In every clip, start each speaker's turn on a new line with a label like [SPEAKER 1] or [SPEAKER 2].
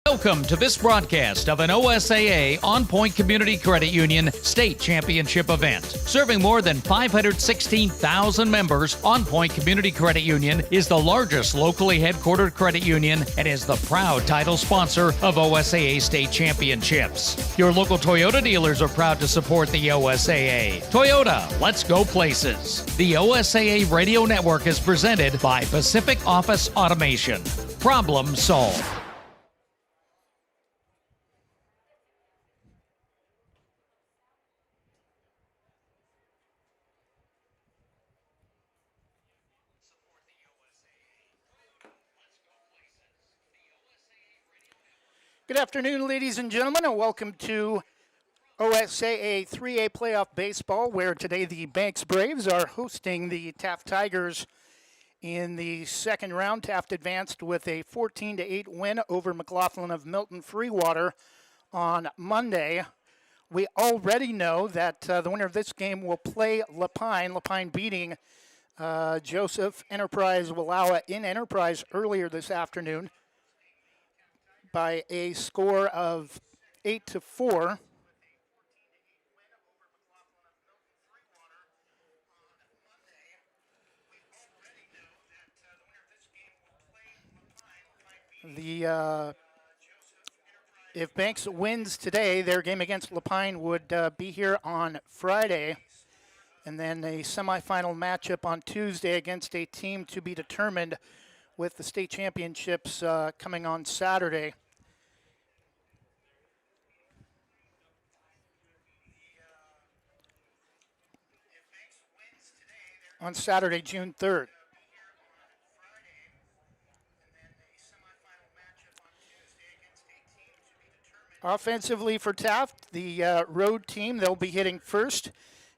[SPEAKER 1] Welcome to this broadcast of an OSAA On Point Community Credit Union State Championship event. Serving more than 516,000 members, On Point Community Credit Union is the largest locally headquartered credit union and is the proud title sponsor of OSAA State Championships. Your local Toyota dealers are proud to support the OSAA. Toyota, let's go places. The OSAA Radio Network is presented by Pacific Office Automation. Problem solved.
[SPEAKER 2] Good afternoon, ladies and gentlemen, and welcome to OSAA 3A Playoff Baseball, where today the Banks Braves are hosting the Taft Tigers in the second round. Taft advanced with a 14-8 win over McLaughlin of Milton Freewater on Monday. We already know that the winner of this game will play Lapine. Lapine beating Joseph Enterprise Wallowa in Enterprise earlier this afternoon by a score of 8-4. If Banks wins today, their game against Lapine would be here on Friday, and then a semifinal matchup on Tuesday against a team to be determined, with the state championships coming on Saturday. On Saturday, June 3rd. Offensively for Taft, the road team, they'll be hitting first.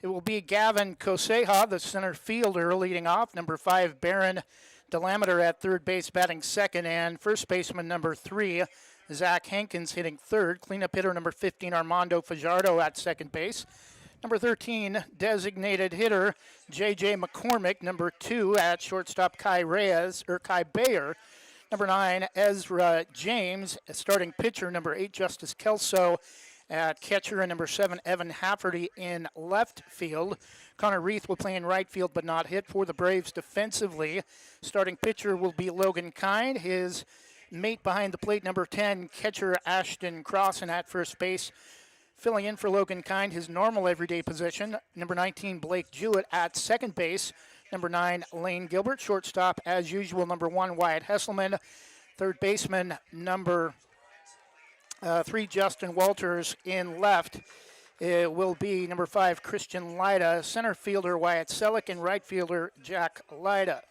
[SPEAKER 2] It will be Gavin Koseha, the center fielder, leading off. Number 5, Baron Delameter at third base, batting second, and first baseman number 3, Zach Hankins, hitting third. Cleanup hitter number 15, Armando Fajardo at second base. Number 13, designated hitter J.J. McCormick. Number 2 at shortstop Kai Bayer. Number 9, Ezra James. Starting pitcher number 8, Justice Kelso at catcher, and number 7, Evan Hafferty in left field. Connor Reith will play in right field but not hit for the Braves defensively. Starting pitcher will be Logan Kind. His mate behind the plate, number 10, catcher Ashton Cross, and at first base, filling in for Logan Kind, his normal everyday position, number 19, Blake Jewett at second base. Number 9, Lane Gilbert. Shortstop, as usual, number 1, Wyatt Hesselman. Third baseman, number 3, Justin Walters in left. It will be number 5, Christian Lyda. Center fielder, Wyatt Selleck, and right fielder, Jack Lyda.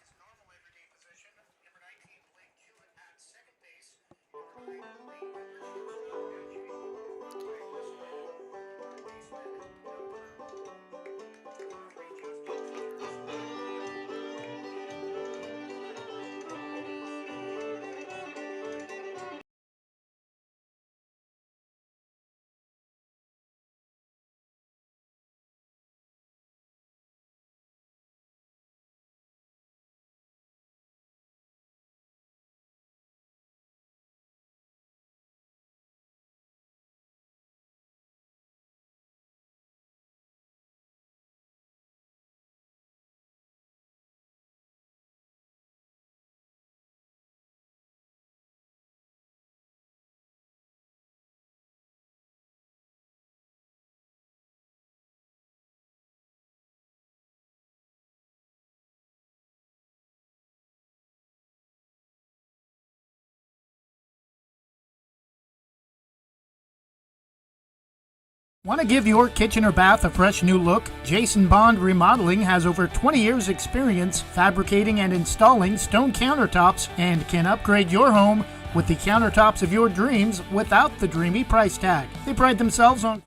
[SPEAKER 2] Want to give your kitchen or bath a fresh new look? Jason Bond Remodeling has over 20 years experience fabricating and installing stone countertops and can upgrade your home with the countertops of your dreams without the dreamy price tag. They pride themselves on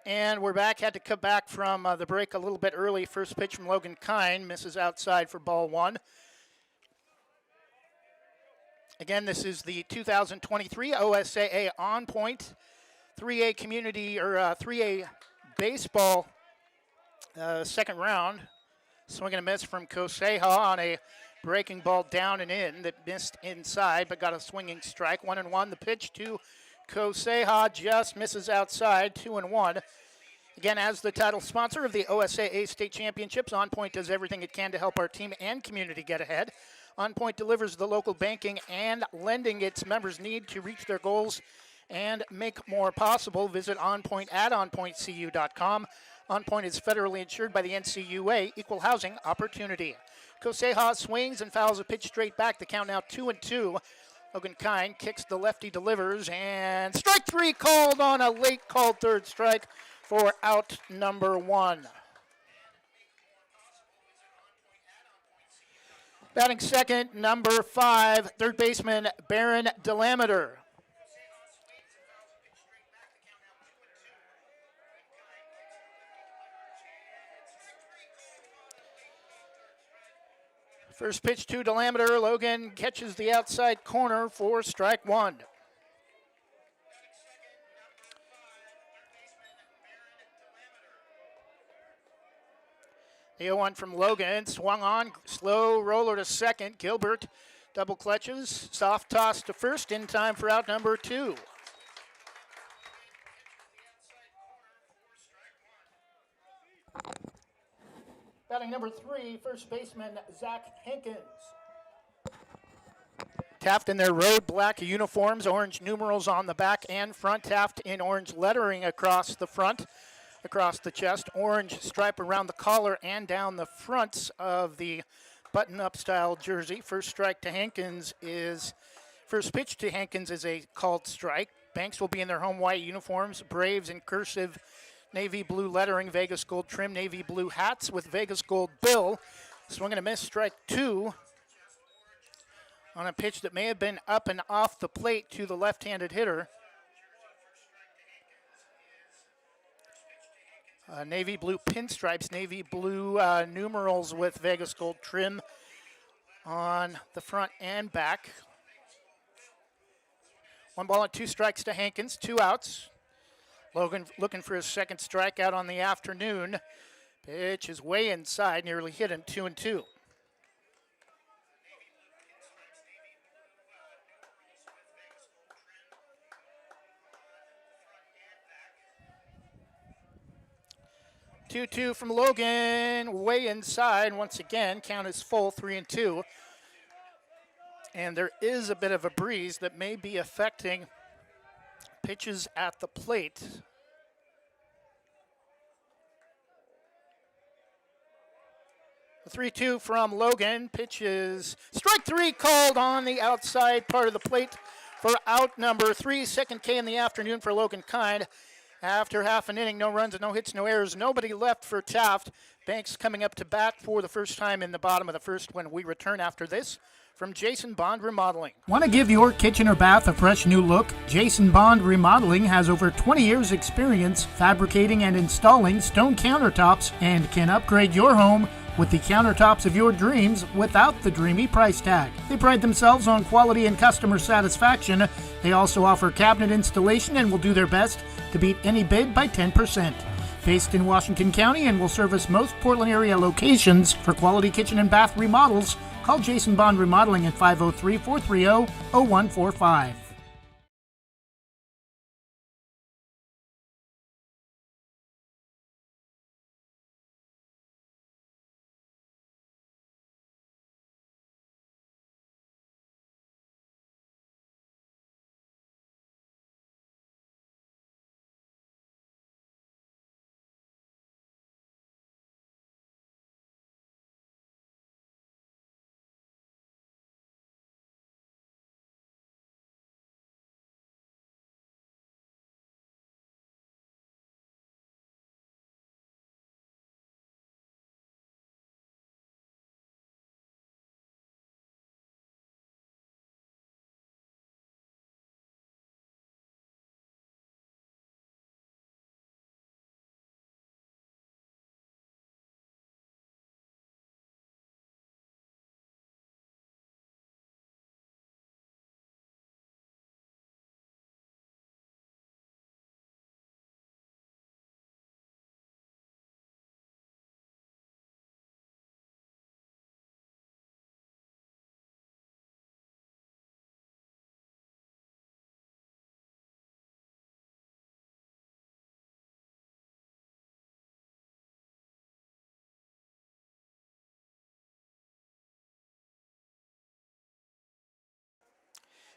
[SPEAKER 2] And we're back. Had to come back from the break a little bit early. First pitch from Logan Kine misses outside for ball one. Again, this is the 2023 OSAA On Point 3A Community or 3A Baseball second round. Swing and a miss from Koseha on a breaking ball down and in that missed inside but got a swinging strike. 1-1. The pitch to Koseha just misses outside. 2-1. Again, as the title sponsor of the OSAA State Championships, On Point does everything it can to help our team and community get ahead. On Point delivers the local banking and lending its members need to reach their goals and make more possible. Visit OnPoint at onpointcu.com. On Point is federally insured by the NCUA, Equal Housing Opportunity. Koseha swings and fouls a pitch straight back. The count now 2-2. Logan Kine kicks, the lefty delivers, and strike three called on a late called third strike for out number one. Batting second, number 5, third baseman Baron Delameter. First pitch to Delameter. Logan catches the outside corner for strike one. The 0-1 from Logan, swung on, slow roller to second. Gilbert double clutches, soft toss to first in time for out number 2. Batting number 3, first baseman Zach Hankins. Taft in their road black uniforms, orange numerals on the back and front. Taft in orange lettering across the front. Across the chest, orange stripe around the collar and down the fronts of the button-up style jersey. First pitch to Hankins is a called strike. Banks will be in their home white uniforms, Braves in cursive navy blue lettering, Vegas gold trim, navy blue hats with Vegas gold bill. Swing and a miss, strike 2 on a pitch that may have been up and off the plate to the left-handed hitter. Navy blue pinstripes, navy blue numerals with Vegas gold trim on the front and back. 1 ball and 2 strikes to Hankins, 2 outs. Logan looking for his second strikeout on the afternoon. Pitch is way inside, nearly hit him, 2-2. Two from Logan, way inside. Once again, count is full, 3-2. And there is a bit of a breeze that may be affecting pitches at the plate. The 3-2 from Logan. Pitches strike 3 called on the outside part of the plate for out number 3. Second K in the afternoon for Logan Kine. After half an inning, no runs and no hits, no errors, nobody left for Taft. Banks coming up to bat for the first time in the bottom of the first when we return after this from Jason Bond Remodeling.
[SPEAKER 3] Want to give your kitchen or bath a fresh new look? Jason Bond Remodeling has over 20 years experience fabricating and installing stone countertops and can upgrade your home with the countertops of your dreams without the dreamy price tag. They pride themselves on quality and customer satisfaction. They also offer cabinet installation and will do their best to beat any bid by 10%. Based in Washington County and will service most Portland area locations. For quality kitchen and bath remodels, call Jason Bond Remodeling at 503-430-0145.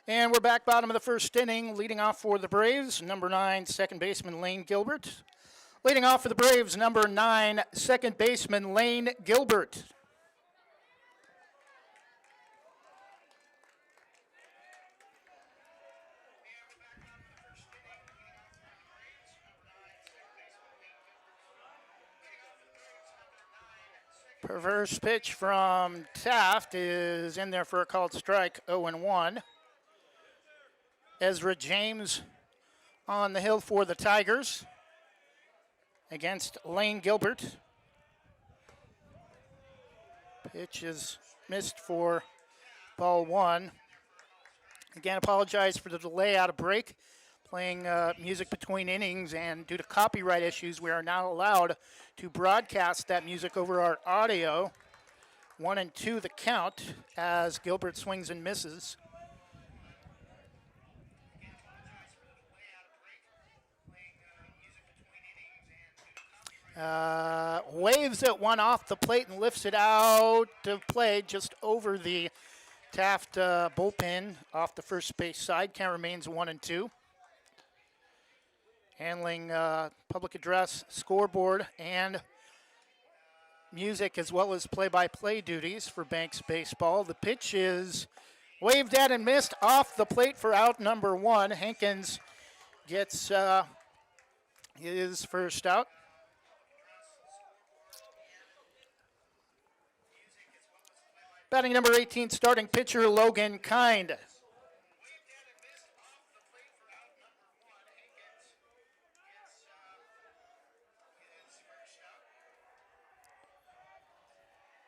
[SPEAKER 2] And we're back bottom of the first inning. Leading off for the Braves, number 9, second baseman Lane Gilbert. Leading off for the Braves, number 9, second baseman Lane Gilbert. Reverse pitch from Taft is in there for a called strike, 0-1. Ezra James on the hill for the Tigers against Lane Gilbert. Pitch is missed for ball 1. Again, apologize for the delay out of break. Playing music between innings, and due to copyright issues, we are not allowed to broadcast that music over our audio. 1-2 the count as Gilbert swings and misses. Waves it one off the plate and lifts it out of play just over the Taft bullpen off the first base side. Count remains 1-2. Handling public address, scoreboard, and music, as well as play-by-play duties for Banks Baseball. The pitch is waved at and missed off the plate for out number 1. Hankins gets his first out. Batting number 18, starting pitcher Logan Kind.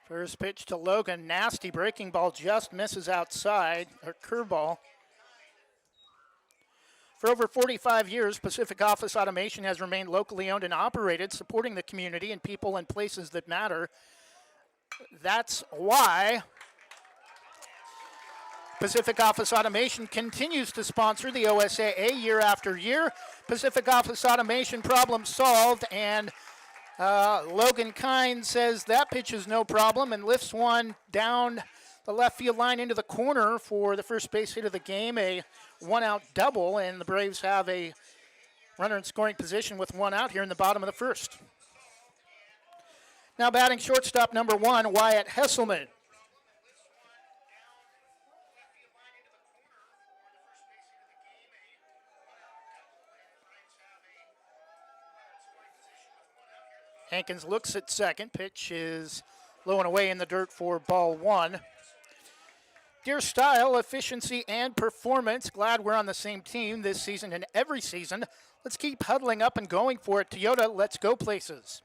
[SPEAKER 2] First pitch to Logan, nasty breaking ball, just misses outside, a curveball. For over 45 years, Pacific Office Automation has remained locally owned and operated, supporting the community and people and places that matter. That's why Pacific Office Automation continues to sponsor the OSAA year after year. Pacific Office Automation, problem solved, and Logan Kind says that pitch is no problem and lifts one down the left field line into the corner for the first base hit of the game, a one-out double, and the Braves have a runner in scoring position with one out here in the bottom of the first. Now batting shortstop number 1, Wyatt Hesselman. Hankins looks at second. Pitch is low and away in the dirt for ball 1. Dear style, efficiency, and performance. Glad we're on the same team this season and every season. Let's keep huddling up and going for it. Toyota, let's go places.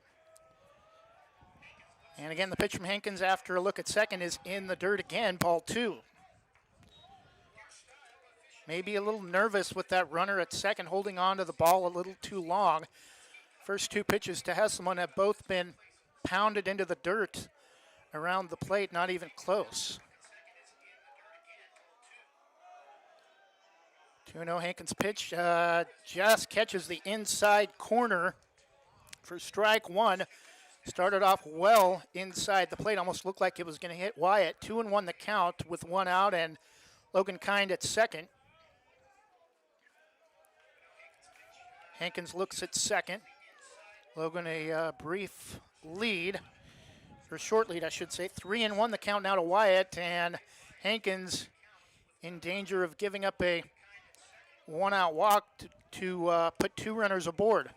[SPEAKER 2] And again, the pitch from Hankins after a look at second is in the dirt again, ball 2. Maybe a little nervous with that runner at second, holding on to the ball a little too long. First 2 pitches to Hesselman have both been pounded into the dirt around the plate, not even close. 2-0 Hankins pitch just catches the inside corner for strike 1. Started off well inside the plate, almost looked like it was going to hit Wyatt. 2-1 the count with one out, and Logan Kind at second. Hankins looks at second. Logan a brief lead, or short lead I should say. 3-1 the count now to Wyatt, and Hankins in danger of giving up a one-out walk to put 2 runners aboard.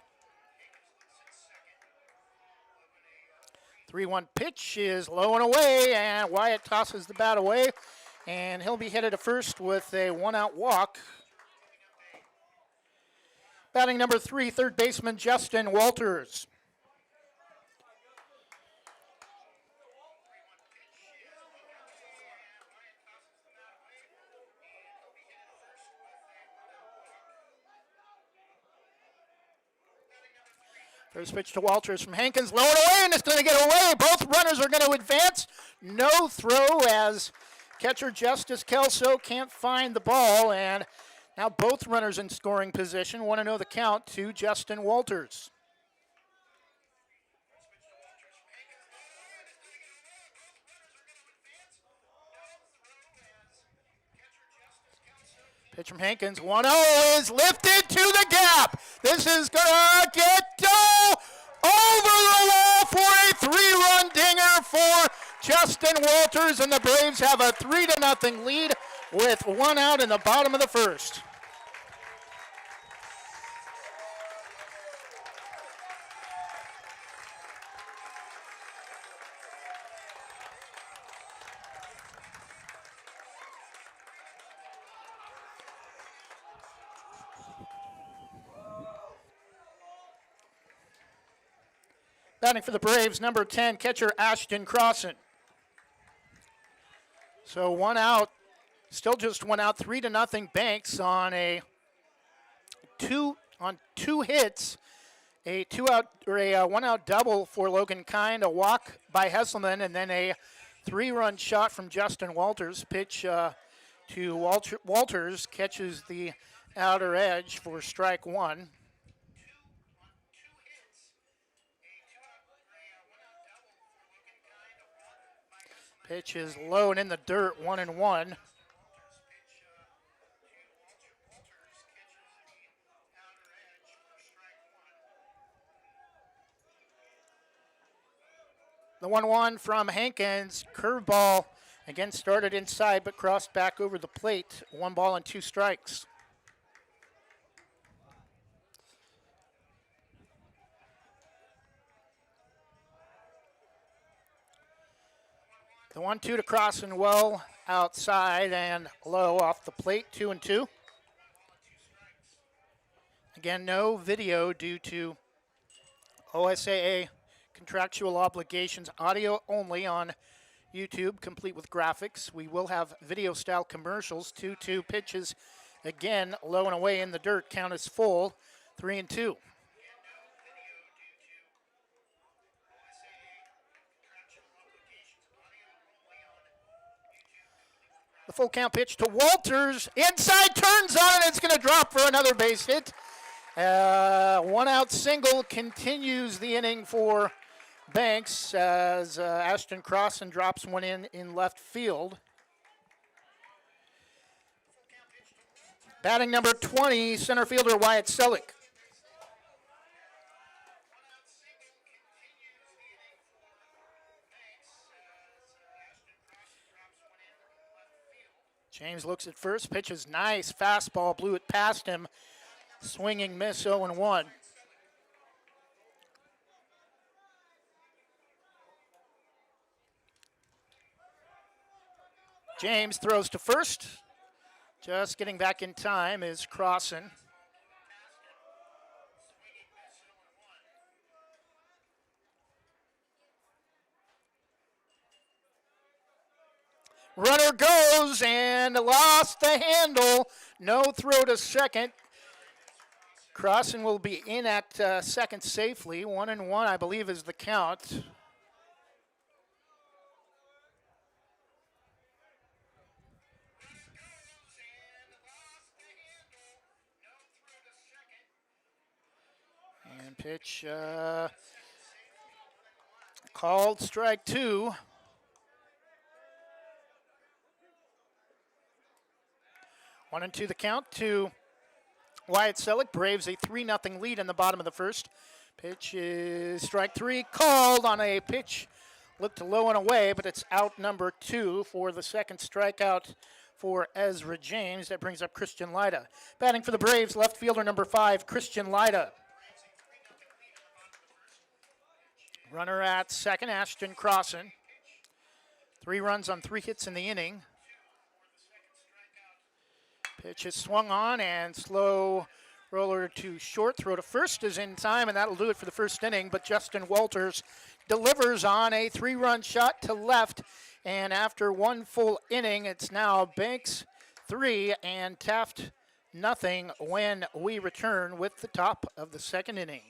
[SPEAKER 2] 3-1 pitch is low and away, and Wyatt tosses the bat away, and he'll be headed to first with a one-out walk. Batting number 3, third baseman Justin Walters. First pitch to Walters from Hankins, low and away, and it's going to get away. Both runners are going to advance. No throw as catcher Justice Kelso can't find the ball, and now both runners in scoring position. 1-0 the count to Justin Walters. Pitch from Hankins, 1-0 is lifted to the gap. This is gonna get over the wall for a 3-run dinger for Justin Walters, and the Braves have a 3-0 lead with 1 out in the bottom of the first. Batting for the Braves, number 10, catcher Ashton Crossan. So 1 out, still just 1 out, 3-0 Banks on two hits, a 1-out double for Logan Kind, a walk by Hesselman, and then a 3-run shot from Justin Walters. Pitch to Walters, catches the outer edge for strike 1. Pitch is low and in the dirt, 1-1. The 1-1 from Hankins, curveball, again started inside but crossed back over the plate. 1 ball and 2 strikes. The 1-2 to Crossan, well outside and low off the plate, 2-2. Again, no video due to OSAA contractual obligations, audio only on YouTube, complete with graphics. We will have video-style commercials. 2-2 pitches, again, low and away in the dirt. Count is full, 3-2. The full count pitch to Walters. Inside, turns on it. It's going to drop for another base hit. 1-out single continues the inning for Banks as Ashton Crossan drops one in left field. Batting number 20, center fielder Wyatt Selleck. James looks at first, pitches nice, fastball, blew it past him. Swinging miss, 0-1. James throws to first. Just getting back in time is Crossan. Runner goes and lost the handle. No throw to second. Crossan will be in at second safely. 1-1, I believe, is the count. And pitch called strike 2. 1-2 the count to Wyatt Selleck. Braves a 3-0 lead in the bottom of the first. Pitch is strike 3, called on a pitch. Looked low and away, but it's out number 2 for the second strikeout for Ezra James. That brings up Christian Lyda. Batting for the Braves, left fielder number 5, Christian Lyda. Runner at second, Ashton Crossan. 3 runs on 3 hits in the inning. Pitch is swung on and slow roller to short. Throw to first is in time, and that'll do it for the first inning. But Justin Walters delivers on a 3-run shot to left. And after 1 full inning, it's now Banks 3 and Taft nothing when we return with the top of the second inning.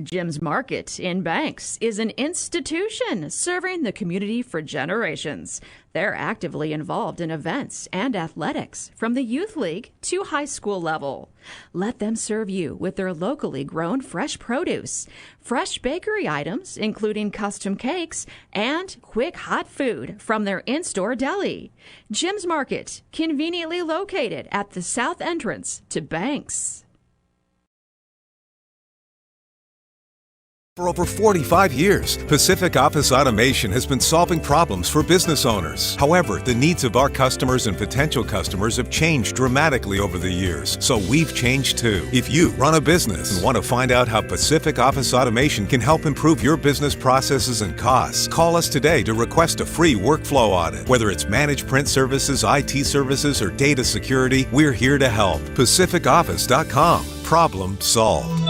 [SPEAKER 4] Jim's Market in Banks is an institution serving the community for generations. They're actively involved in events and athletics from the youth league to high school level. Let them serve you with their locally grown fresh produce, fresh bakery items, including custom cakes, and quick hot food from their in-store deli. Jim's Market, conveniently located at the south entrance to Banks.
[SPEAKER 5] For over 45 years, Pacific Office Automation has been solving problems for business owners. However, the needs of our customers and potential customers have changed dramatically over the years, so we've changed too. If you run a business and want to find out how Pacific Office Automation can help improve your business processes and costs, call us today to request a free workflow audit. Whether it's managed print services, IT services, or data security, we're here to help. PacificOffice.com. Problem solved.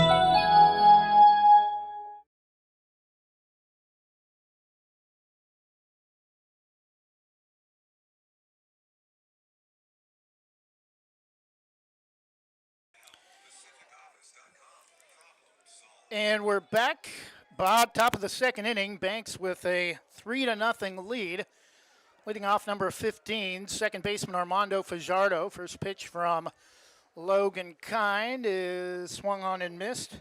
[SPEAKER 2] And we're back. Top of the second inning. Banks with a 3-0 lead. Leading off number 15, second baseman Armando Fajardo. First pitch from Logan Kind is swung on and missed.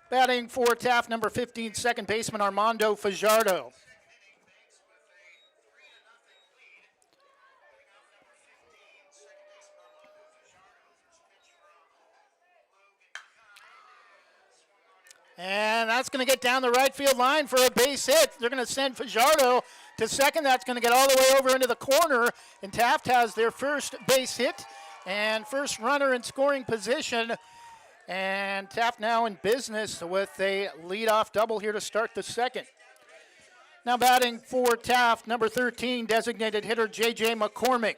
[SPEAKER 2] Batting for Taft, number 15, second baseman Armando Fajardo. And that's going to get down the right field line for a base hit. They're going to send Fajardo to second. That's going to get all the way over into the corner. And Taft has their first base hit and first runner in scoring position. And Taft now in business with a leadoff double here to start the second. Now batting for Taft, number 13, designated hitter J.J. McCormick.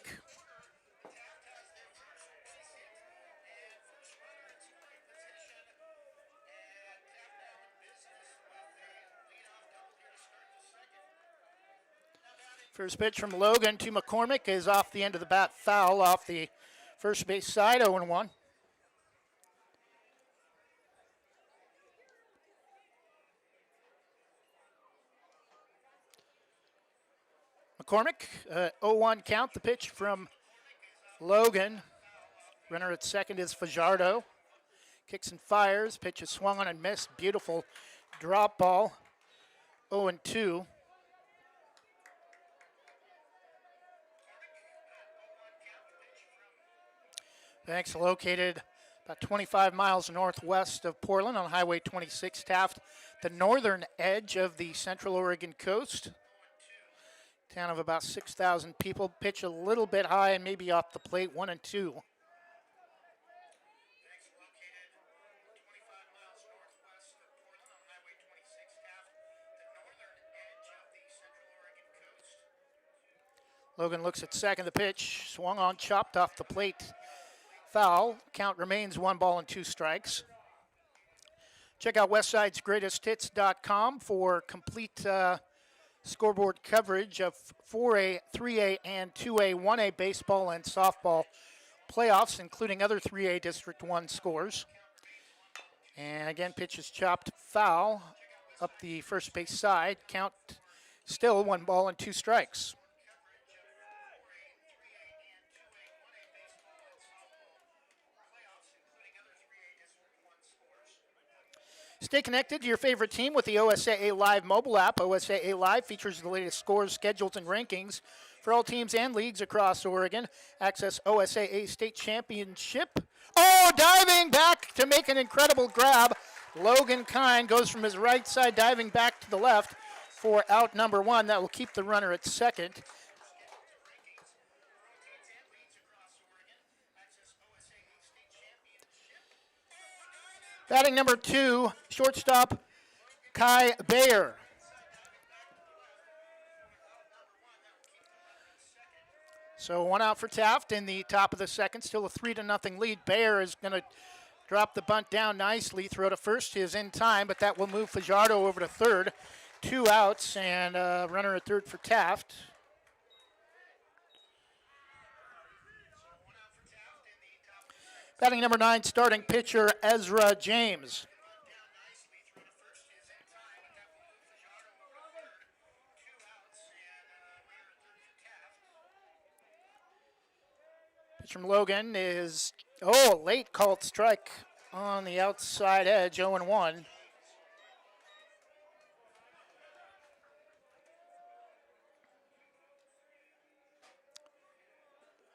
[SPEAKER 2] First pitch from Logan to McCormick is off the end of the bat, foul off the first base side, 0-1. McCormick, 0-1 count. The pitch from Logan. Runner at second is Fajardo. Kicks and fires. Pitch is swung on and missed. Beautiful drop ball. 0-2. Banks located about 25 miles northwest of Portland on Highway 26. Taft, the northern edge of the Central Oregon coast. Town of about 6,000 people. Pitch a little bit high and maybe off the plate, 1-2. Logan looks at second. The pitch swung on, chopped off the plate. Foul. Count remains 1-2 strikes. Check out westsidesgreatesthits.com for complete scoreboard coverage of 4A, 3A, and 2A, 1A baseball and softball playoffs, including other 3A District 1 scores. And again, pitch is chopped, foul up the first base side. Count still 1-2 strikes. Stay connected to your favorite team with the OSAA Live mobile app. OSAA Live features the latest scores, schedules, and rankings for all teams and leagues across Oregon. Access OSAA State Championship. Oh, diving back to make an incredible grab. Logan Kind goes from his right side, diving back to the left for out number 1. That will keep the runner at second. Batting number 2, shortstop Kai Bayer. So 1 out for Taft in the top of the second. Still a 3-0 lead. Bayer is going to drop the bunt down nicely. Throw to first is in time, but that will move Fajardo over to third. 2 outs and a runner at third for Taft. Batting number 9, starting pitcher Ezra James. Pitch from Logan is, oh, late called strike on the outside edge, 0-1.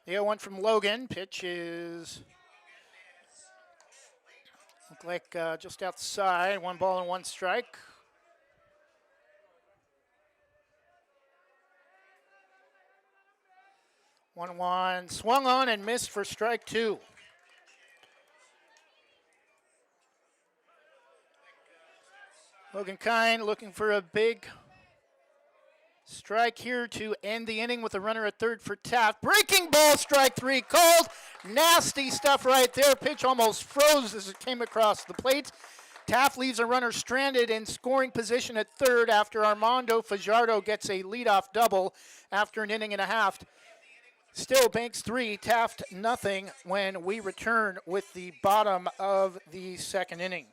[SPEAKER 2] The 0-1 from Logan. Pitch is look like just outside. 1 ball and 1 strike. One swung on and missed for strike 2. Logan Kine looking for a big strike here to end the inning with a runner at third for Taft. Breaking ball, strike 3 called. Nasty stuff right there. Pitch almost froze as it came across the plate. Taft leaves a runner stranded in scoring position at third after Armando Fajardo gets a leadoff double after an inning and a half. Still Banks 3, Taft nothing when we return with the bottom of the second inning.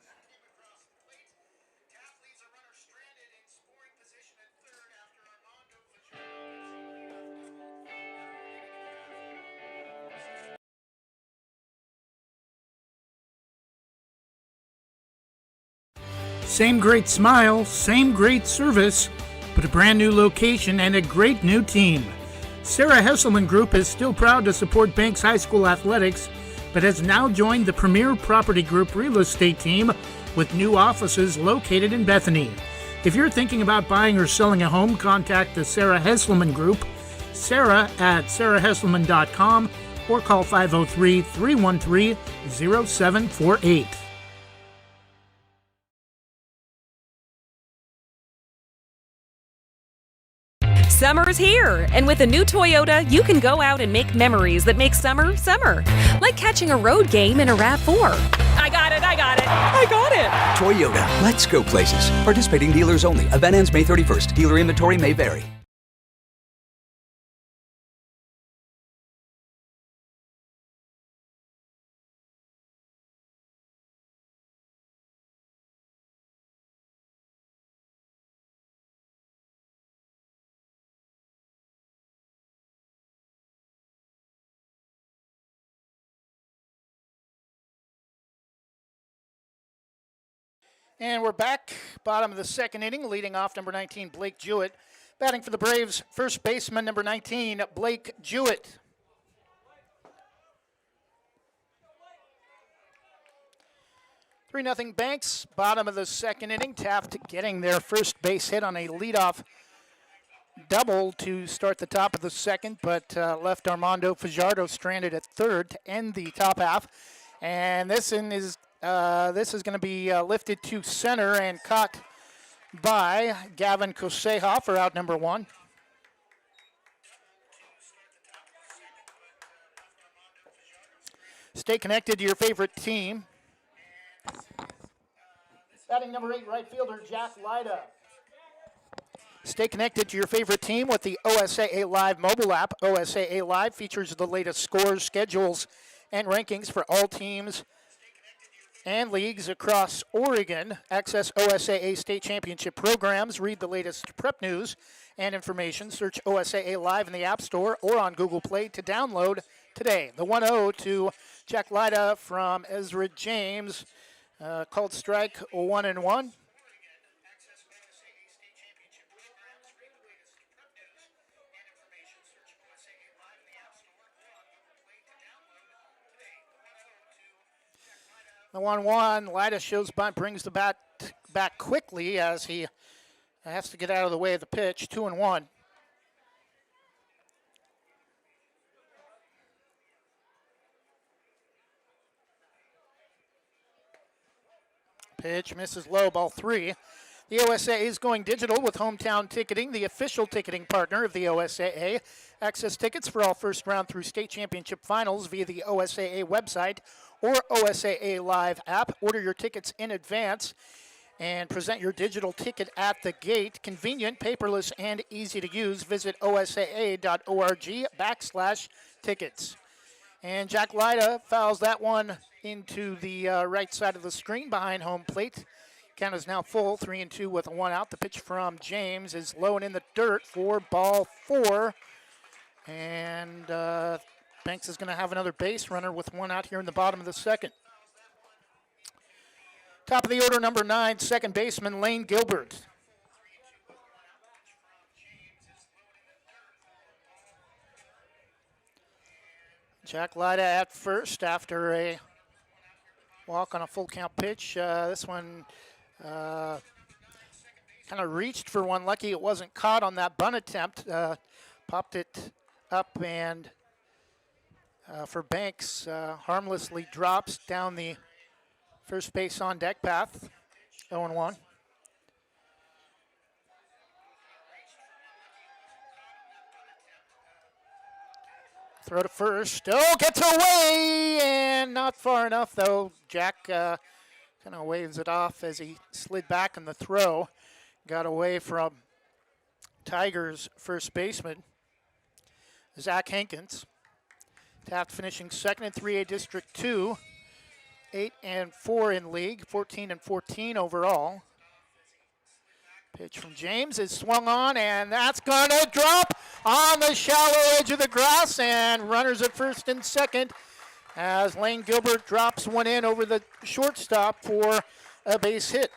[SPEAKER 3] Same great smile, same great service, but a brand new location and a great new team. Sarah Hesselman Group is still proud to support Banks High School athletics, but has now joined the Premier Property Group real estate team with new offices located in Bethany. If you're thinking about buying or selling a home, contact the Sarah Hesselman Group, Sarah at sarahhesselman.com, or call 503-313-0748.
[SPEAKER 6] Summer's here, and with a new Toyota, you can go out and make memories that make summer, summer. Like catching a road game in a RAV4. I got it!
[SPEAKER 7] Toyota, let's go places. Participating dealers only. Event ends May 31st. Dealer inventory may vary.
[SPEAKER 2] And we're back, bottom of the second inning, leading off number 19, Blake Jewett. Batting for the Braves, first baseman, number 19, Blake Jewett. Three 0 Banks, bottom of the second inning. Taft getting their first base hit on a leadoff double to start the top of the second, but left Armando Fajardo stranded at third to end the top half. And this is going to be lifted to center and caught by Gavin Koseha for out number 1. Stay connected to your favorite team. Batting number 8, right fielder Jack Lyda. Stay connected to your favorite team with the OSAA Live mobile app. OSAA Live features the latest scores, schedules, and rankings for all teams and leagues across Oregon. Access OSAA state championship programs. Read the latest prep news and information. Search OSAA Live in the App Store or on Google Play to download today. The 1-0 to Jack Lyda from Ezra James. Called strike 1-1. The 1-1, Lyda shows bunt, brings the bat back quickly as he has to get out of the way of the pitch. 2-1. Pitch misses low, ball 3. The OSAA is going digital with Hometown Ticketing, the official ticketing partner of the OSAA. Access tickets for all first round through state championship finals via the OSAA website or OSAA Live app. Order your tickets in advance and present your digital ticket at the gate. Convenient, paperless, and easy to use. Visit osaa.org/tickets. And Jack Lyda fouls that one into the right side of the screen behind home plate. Count is now full, 3-2 with 1 out. The pitch from James is low and in the dirt for ball 4. And Banks is going to have another base runner with one out here in the bottom of the second. Top of the order, number 9, second baseman Lane Gilbert. Jack Lyda at first after a walk on a full count pitch. This one kind of reached for one. Lucky it wasn't caught on that bunt attempt. Popped it up and for Banks, harmlessly drops down the first base on deck path. 0-1. Throw to first. Oh, gets away and not far enough though. Jack kind of waves it off as he slid back in the throw. Got away from Tigers' first baseman, Zach Hankins. Taft finishing second in 3A District 2. 8-4 in league, 14-14 overall. Pitch from James is swung on, and that's going to drop on the shallow edge of the grass, and runners at first and second as Lane Gilbert drops one in over the shortstop for a base hit.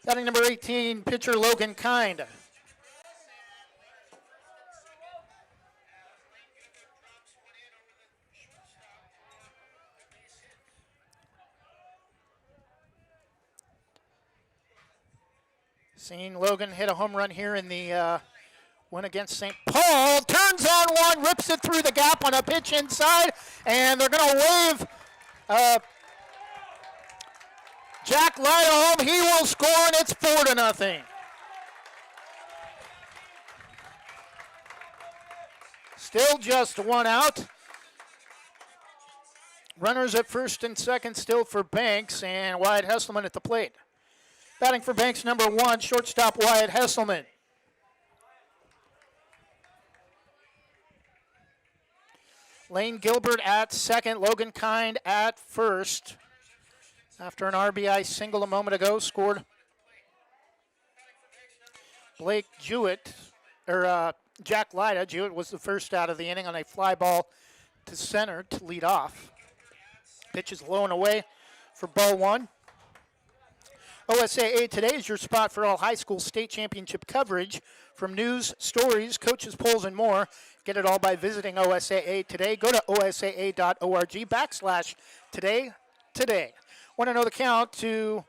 [SPEAKER 2] Batting number 18, pitcher Logan Kind. Seen Logan hit a home run here in the one against St. Paul. Turns on one, rips it through the gap on a pitch inside, and they're going to wave Jack Lyda home. He will score, and it's 4-0. Still just one out. Runners at first and second still for Banks, and Wyatt Hesselman at the plate. Batting for Banks, number 1, shortstop Wyatt Hesselman. Lane Gilbert at second, Logan Kind at first. After an RBI single a moment ago, scored Blake Jewett, or Jack Lyda. Jewett was the first out of the inning on a fly ball to center to lead off. Pitch is low and away for ball 1. OSAA Today is your spot for all high school state championship coverage from news, stories, coaches, polls, and more. Get it all by visiting OSAA Today. Go to osaa.org/today. Want to know the count to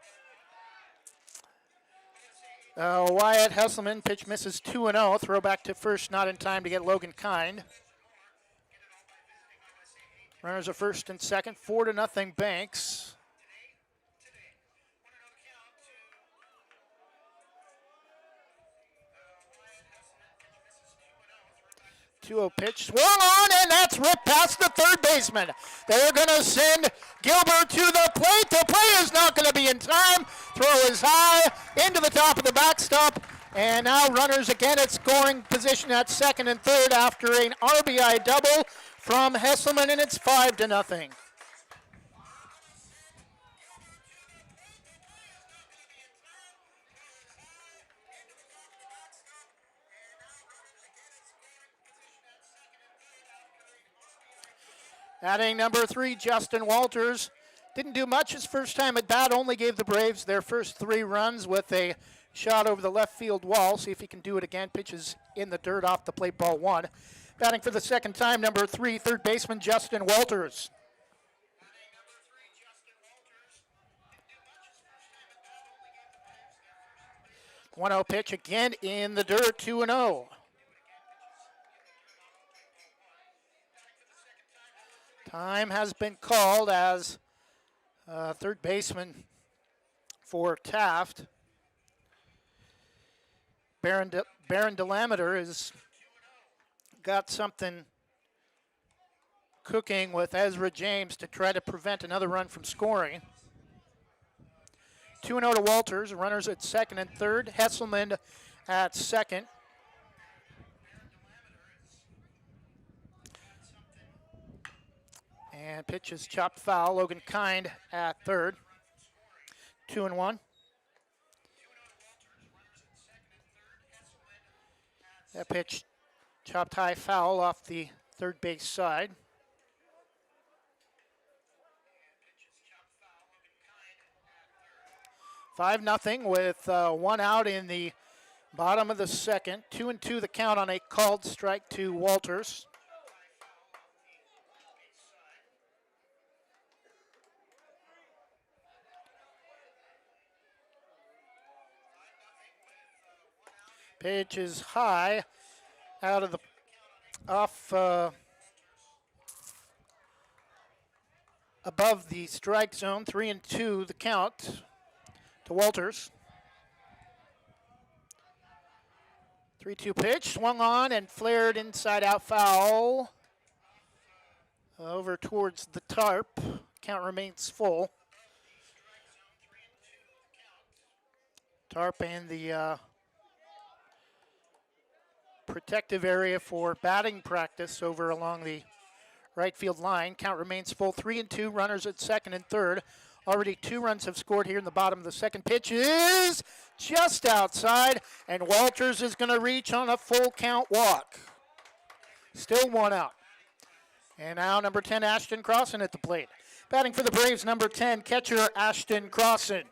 [SPEAKER 2] Wyatt Hesselman. Pitch misses 2-0. Throw back to first, not in time to get Logan Kind. Runners are first and second. 4-0 Banks. 2-0 pitch, swung on, and that's ripped past the third baseman. They're going to send Gilbert to the plate. The play is not going to be in time. Throw is high into the top of the backstop, and now runners again at scoring position at second and third after an RBI double from Hesselman, and it's 5-0. Batting number 3, Justin Walters. Didn't do much his first time at bat, only gave the Braves their first 3 runs with a shot over the left field wall. See if he can do it again. Pitches in the dirt off the plate, ball 1. Batting for the second time, number 3, third baseman Justin Walters. One 1-0 pitch again in the dirt, 2-0. Time has been called as third baseman for Taft. Baron Delameter has got something cooking with Ezra James to try to prevent another run from scoring. 2-0 to Walters. Runners at second and third. Hesselman at second. And pitch is chopped foul. Logan Kind at third. 2-1. That pitch chopped high, foul off the third base side. Five nothing with one out in the bottom of the second. 2-2 the count on a called strike to Walters. Pitch is high, out of the off above the strike zone. 3-2 the count to Walters. 3-2 pitch, swung on and flared inside out, foul. Over towards the tarp. Count remains full. Tarp and the protective area for batting practice over along the right field line. Count remains full. 3-2, runners at second and third. Already 2 runs have scored here in the bottom of the second. Pitch is just outside, and Walters is going to reach on a full count walk. Still 1 out. And now number 10, Ashton Crossan at the plate. Batting for the Braves, number 10, catcher Ashton Crossan.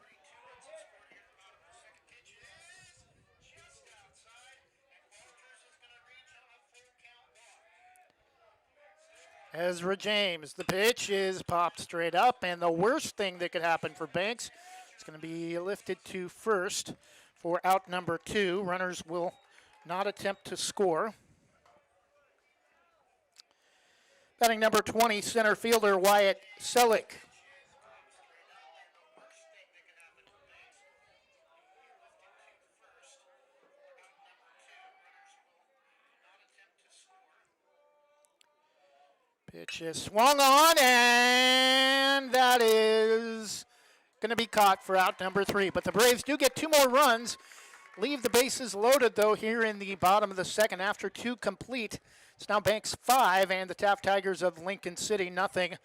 [SPEAKER 2] Ezra James, the pitch is popped straight up, and the worst thing that could happen for Banks is going to be lifted to first for out number 2. Runners will not attempt to score. Batting number 20, center fielder Wyatt Selick. Pitch is swung on, and that is going to be caught for out number 3. But the Braves do get 2 more runs. Leave the bases loaded, though, here in the bottom of the second after 2 complete. It's now Banks 5 and the Taft Tigers of Lincoln City nothing.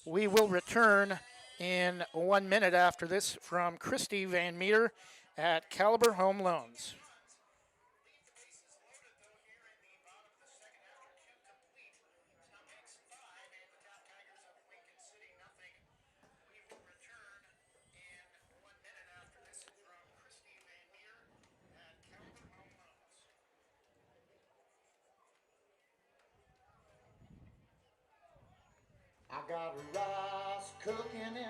[SPEAKER 2] We will return in 1 minute after this from Christy Van Meter at Caliber Home Loans. I got rice cooking in the...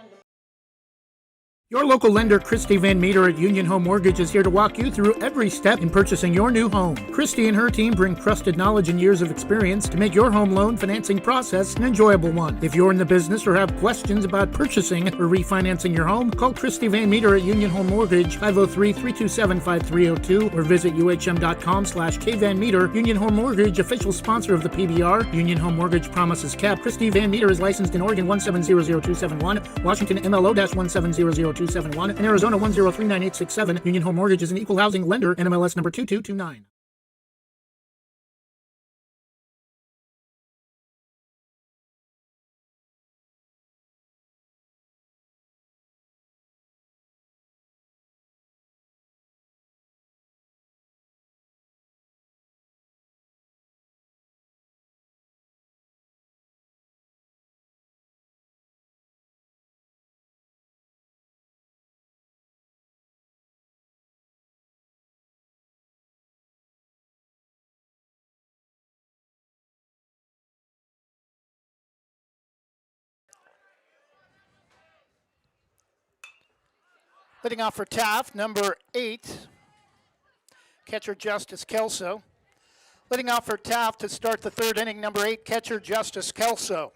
[SPEAKER 3] Your local lender, Christy Van Meter at Union Home Mortgage, is here to walk you through every step in purchasing your new home. Christy and her team bring trusted knowledge and years of experience to make your home loan financing process an enjoyable one. If you're in the business or have questions about purchasing or refinancing your home, call Christy Van Meter at Union Home Mortgage, 503-327-5302, or visit uhm.com/kvanmeter. Union Home Mortgage, official sponsor of the PBR. Union Home Mortgage promises kept. Christy Van Meter is licensed in Oregon 1700271, Washington MLO-1700271, and Arizona 1039867. Union Home Mortgage is an equal housing lender, NMLS number 2229.
[SPEAKER 2] Leading off for Taft, number 8, catcher Justice Kelso. Leading off for Taft to start the third inning, number 8, catcher Justice Kelso.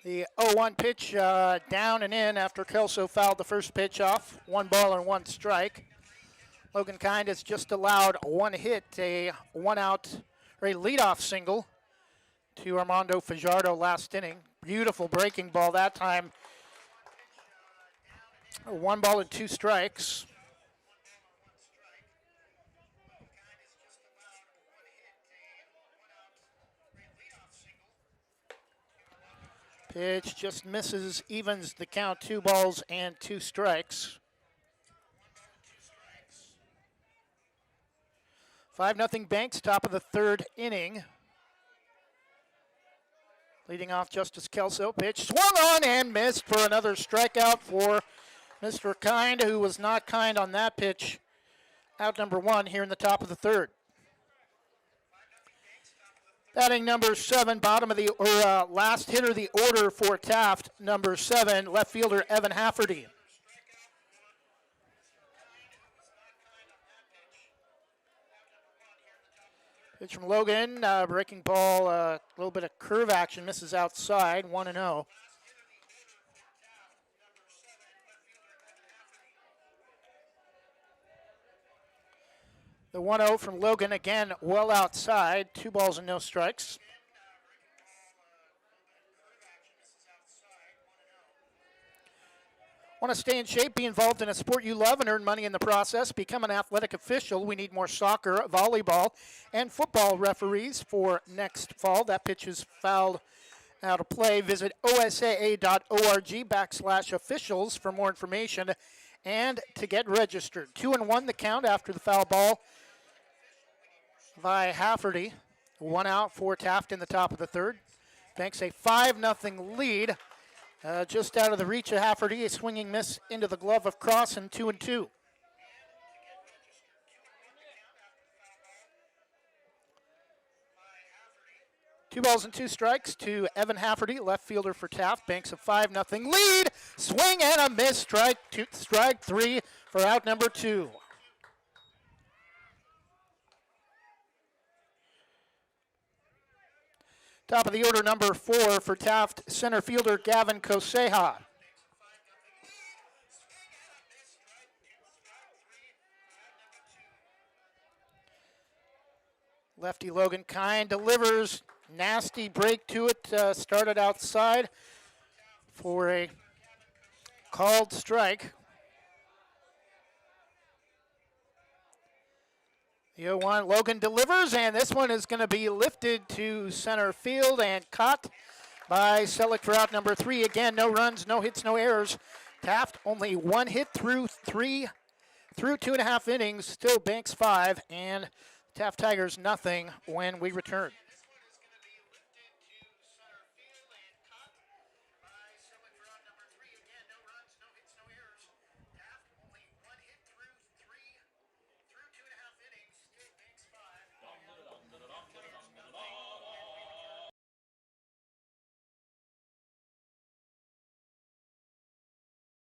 [SPEAKER 2] The 0-1 pitch down and in after Kelso fouled the first pitch off. 1 ball and 1 strike. Logan Kind has just allowed 1 hit, a 1-out, or a leadoff single to Armando Fajardo last inning. Beautiful breaking ball that time. 1 ball and 2 strikes. Pitch just misses, evens the count, 2 balls and 2 strikes. 5-0 Banks, top of the 3rd inning. Leading off Justice Kelso, pitch swung on and missed for another strikeout for Mr. Kind, who was not kind on that pitch. Out number 1 here in the top of the 3rd. Batting number 7, bottom of the last hitter of the order for Taft, number 7, left fielder Evan Hafferty. Pitch from Logan, breaking ball, a little bit of curve action, misses outside, 1-0. The 1-0 from Logan, again, well outside, 2 balls and no strikes. Want to stay in shape, be involved in a sport you love, and earn money in the process? Become an athletic official. We need more soccer, volleyball, and football referees for next fall. That pitch is fouled out of play. Visit osaa.org/officials for more information and to get registered. 2-1 the count after the foul ball by Hafferty. 1 out for Taft in the top of the 3rd. Banks a 5-0 lead. Just out of the reach of Hafferty, a swinging miss into the glove of Cross, and 2-2. Two balls and 2 strikes to Evan Hafferty, left fielder for Taft. Banks a 5-0 lead. Swing and a miss. Strike 3 for out number 2. Top of the order, number 4 for Taft, center fielder Gavin Koseha. Lefty Logan Kind delivers, nasty break to it, started outside for a called strike. The 0-1, Logan delivers, and this one is going to be lifted to center field and caught by Selleck for out number 3. Again, no runs, no hits, no errors. Taft only 1 hit through 2.5 innings, still Banks 5, and Taft Tigers nothing when we return.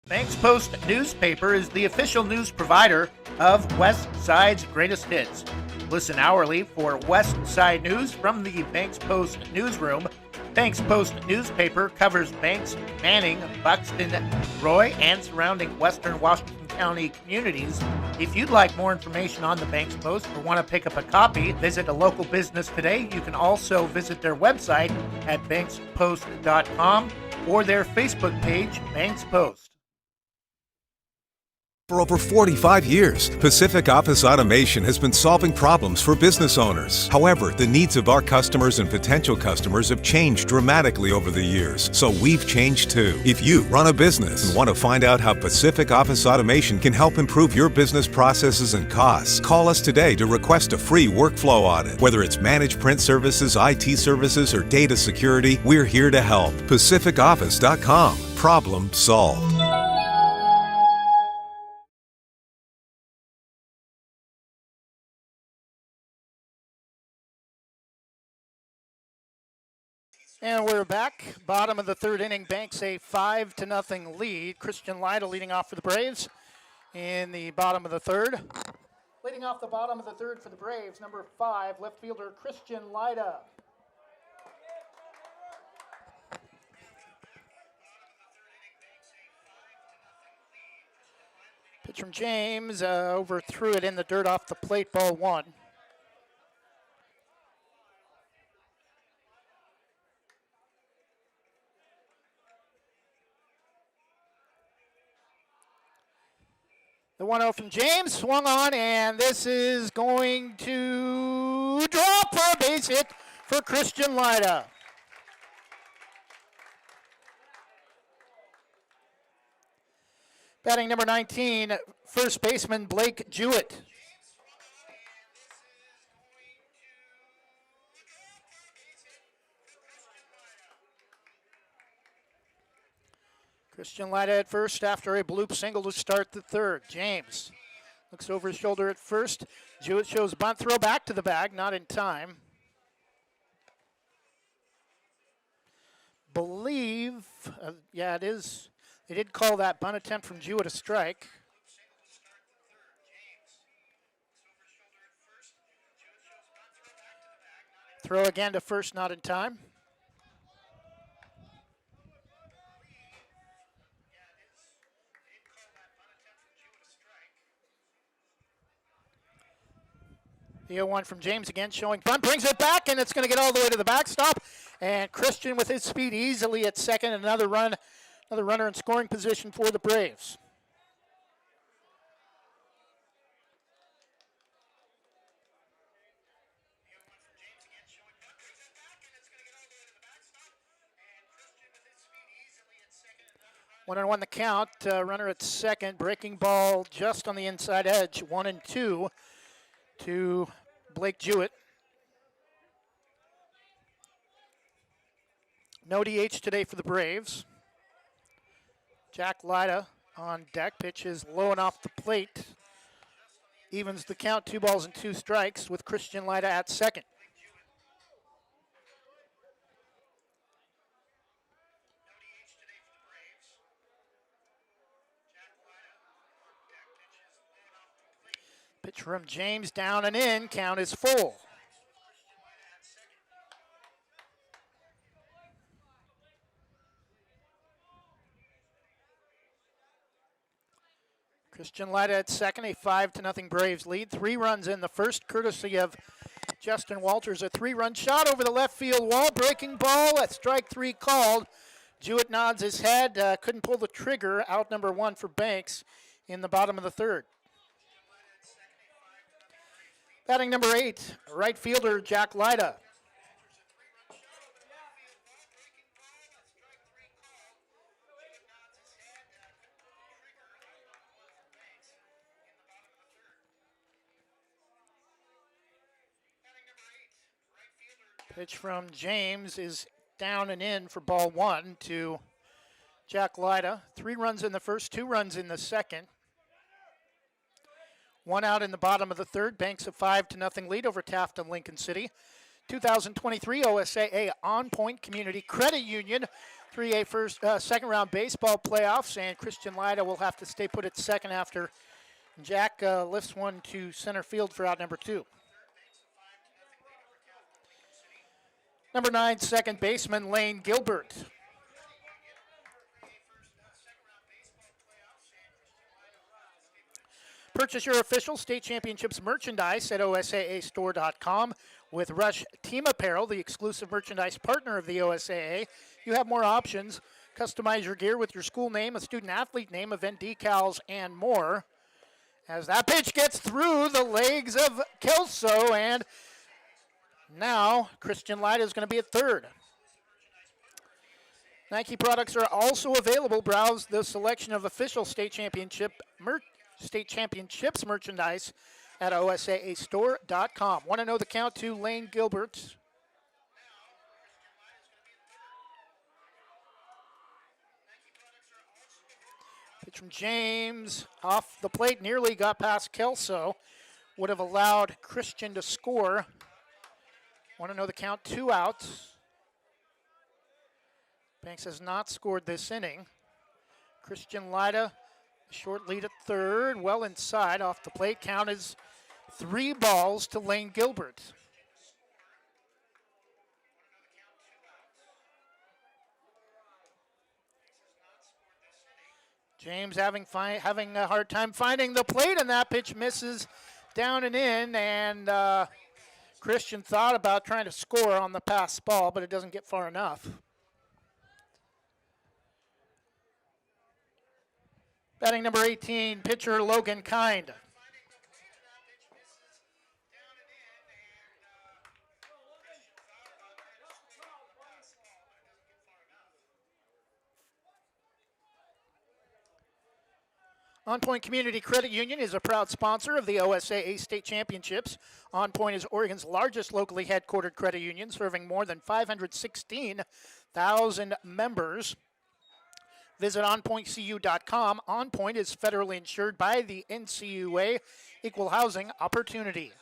[SPEAKER 2] Banks Post newspaper is the official news provider of West Side's greatest hits. Listen hourly for West Side news from the Banks Post newsroom. Banks Post newspaper covers Banks, Manning, Buxton, Roy, and surrounding western Washington County communities. If you'd like more information on the Banks Post or want to pick up a copy, visit a local business today. You can also visit their website at bankspost.com or their Facebook page, Banks Post.
[SPEAKER 5] For over 45 years, Pacific Office Automation has been solving problems for business owners. However, the needs of our customers and potential customers have changed dramatically over the years, so we've changed too. If you run a business and want to find out how Pacific Office Automation can help improve your business processes and costs, call us today to request a free workflow audit. Whether it's managed print services, IT services, or data security, we're here to help. PacificOffice.com. Problem solved.
[SPEAKER 2] And we're back. Bottom of the 3rd inning, Banks a 5-0 lead. Christian Lyda leading off for the Braves in the bottom of the 3rd. Leading off the bottom of the 3rd for the Braves, number 5, left fielder Christian Lyda. Pitch from James, overthrew it in the dirt off the plate, ball 1. The 1-0 from James, swung on, and this is going to drop for a base hit for Christian Lyda. Batting number 19, first baseman Blake Jewett. Christian Lyda at first after a bloop single to start the third. James looks over his shoulder at first. Jewett shows bunt throw back to the bag, not in time. Believe, yeah, it is. They did call that bunt attempt from Jewett a strike. Throw again to first, not in time. The 0-1 from James again, showing bunt, brings it back, and it's going to get all the way to the backstop. And Christian with his speed easily at second. Another runner in scoring position for the Braves. One and one the count. Runner at second. Breaking ball just on the inside edge. 1-2 to Blake Jewett. No DH today for the Braves. Jack Lyda on deck. Pitch is low and off the plate. Evens the count. 2 balls and 2 strikes with Christian Lyda at second. Pitch from James down and in. Count is full. Christian Lyda at second, a 5-0 Braves lead. 3 runs in the first, courtesy of Justin Walters. A 3-run shot over the left field wall. Breaking ball at strike 3 called. Jewett nods his head. Couldn't pull the trigger. Out number 1 for Banks in the bottom of the third. Batting number 8, right fielder Jack Lyda. Pitch from James is down and in for ball 1 to Jack Lyda. 3 runs in the first, 2 runs in the second. 1 out in the bottom of the third. Banks a 5-0 lead over Taft and Lincoln City. 2023 OSAA On Point Community Credit Union 3A second round baseball playoffs, and Christian Lyda will have to stay put at second after Jack lifts one to center field for out number 2. Number 9, second baseman Lane Gilbert. Purchase your official state championships merchandise at OSAAstore.com with Rush Team Apparel, the exclusive merchandise partner of the OSAA. You have more options. Customize your gear with your school name, a student athlete name, event decals, and more. As that pitch gets through the legs of Kelso, and now Christian Lyda is going to be at third. Nike products are also available. Browse the selection of official state championships merchandise at OSAAstore.com. Want to know the count to Lane Gilbert. Pitch from James off the plate, nearly got past Kelso. Would have allowed Christian to score. Want to know the count, 2 outs. Banks has not scored this inning. Christian Lyda, short lead at third, well inside off the plate. Count is 3 balls to Lane Gilbert. James having a hard time finding the plate, and that pitch misses down and in, and Christian thought about trying to score on the pass ball, but it doesn't get far enough. Batting number 18, pitcher Logan Kind. On Point Community Credit Union is a proud sponsor of the OSAA State Championships. On Point is Oregon's largest locally headquartered credit union, serving more than 516,000 members. Visit onpointcu.com. On Point is federally insured by the NCUA, Equal Housing Opportunity.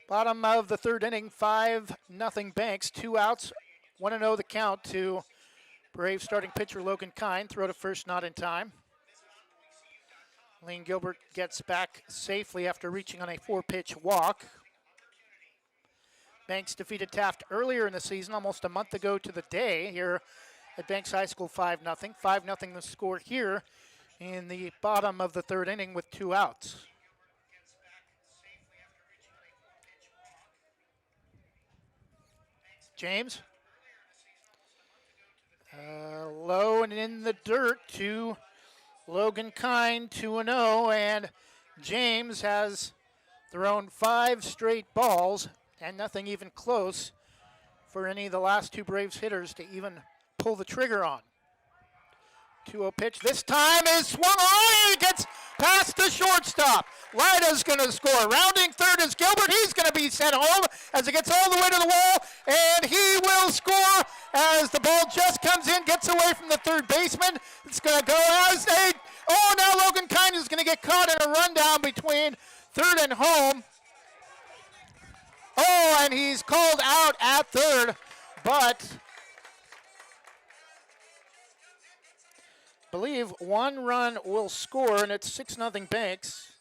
[SPEAKER 2] Bottom of the third inning, 5-0 Banks, 2 outs, 1-0 the count to Brave starting pitcher Logan Kine. Throw to first, not in time. Lane Gilbert gets back safely after reaching on a 4-pitch walk. Banks defeated Taft earlier in the season, almost a month ago to the day, here at Banks High School 5-0. 5-0 the score here in the bottom of the third inning with 2 outs. James. Low and in the dirt to Logan Kine, 2-0, and James has thrown 5 straight balls and nothing even close for any of the last 2 Braves hitters to even pull the trigger on. 2-0 pitch. This time is swung on. He gets past the shortstop. Lida's going to score. Rounding third is Gilbert. He's going to be sent home as it gets all the way to the wall, and he will score as the ball just comes in, gets away from the third baseman. It's going to go as they. Oh, now Logan Kine is going to get caught in a rundown between third and home. Oh, and he's called out at third, but I believe 1 run will score, and it's 6-0 Banks.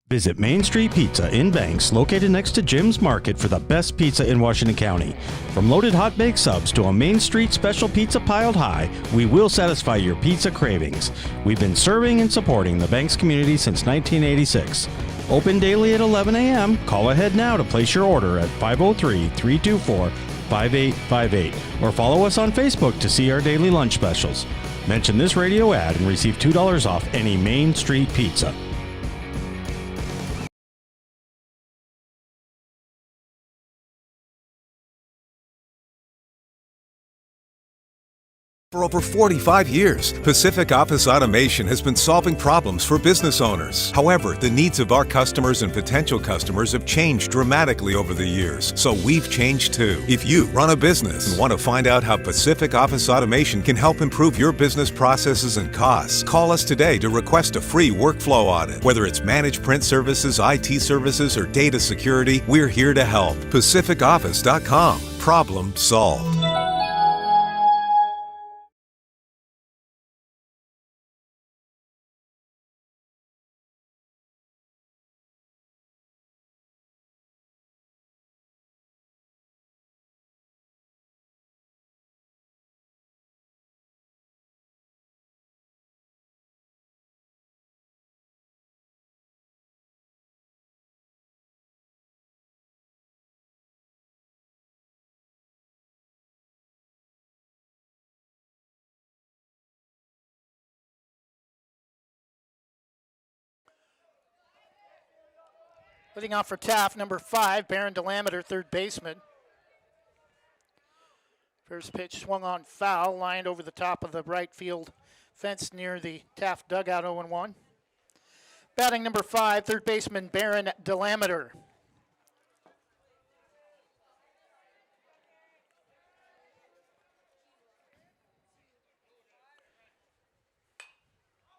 [SPEAKER 8] Visit Main Street Pizza in Banks, located next to Jim's Market, for the best pizza in Washington County. From loaded hot baked subs to a Main Street special pizza piled high, we will satisfy your pizza cravings. We've been serving and supporting the Banks community since 1986. Open daily at 11 a.m. Call ahead now to place your order at 503-324-5858 or follow us on Facebook to see our daily lunch specials. Mention this radio ad and receive $2 off any Main Street pizza.
[SPEAKER 5] For over 45 years, Pacific Office Automation has been solving problems for business owners. However, the needs of our customers and potential customers have changed dramatically over the years, so we've changed too. If you run a business and want to find out how Pacific Office Automation can help improve your business processes and costs, call us today to request a free workflow audit. Whether it's managed print services, IT services, or data security, we're here to help. PacificOffice.com. Problem solved.
[SPEAKER 2] Leading off for Taft, number 5, Baron Delameter, third baseman. First pitch swung on foul, lined over the top of the right field fence near the Taft dugout, 0-1. Batting number 5, third baseman Baron Delameter.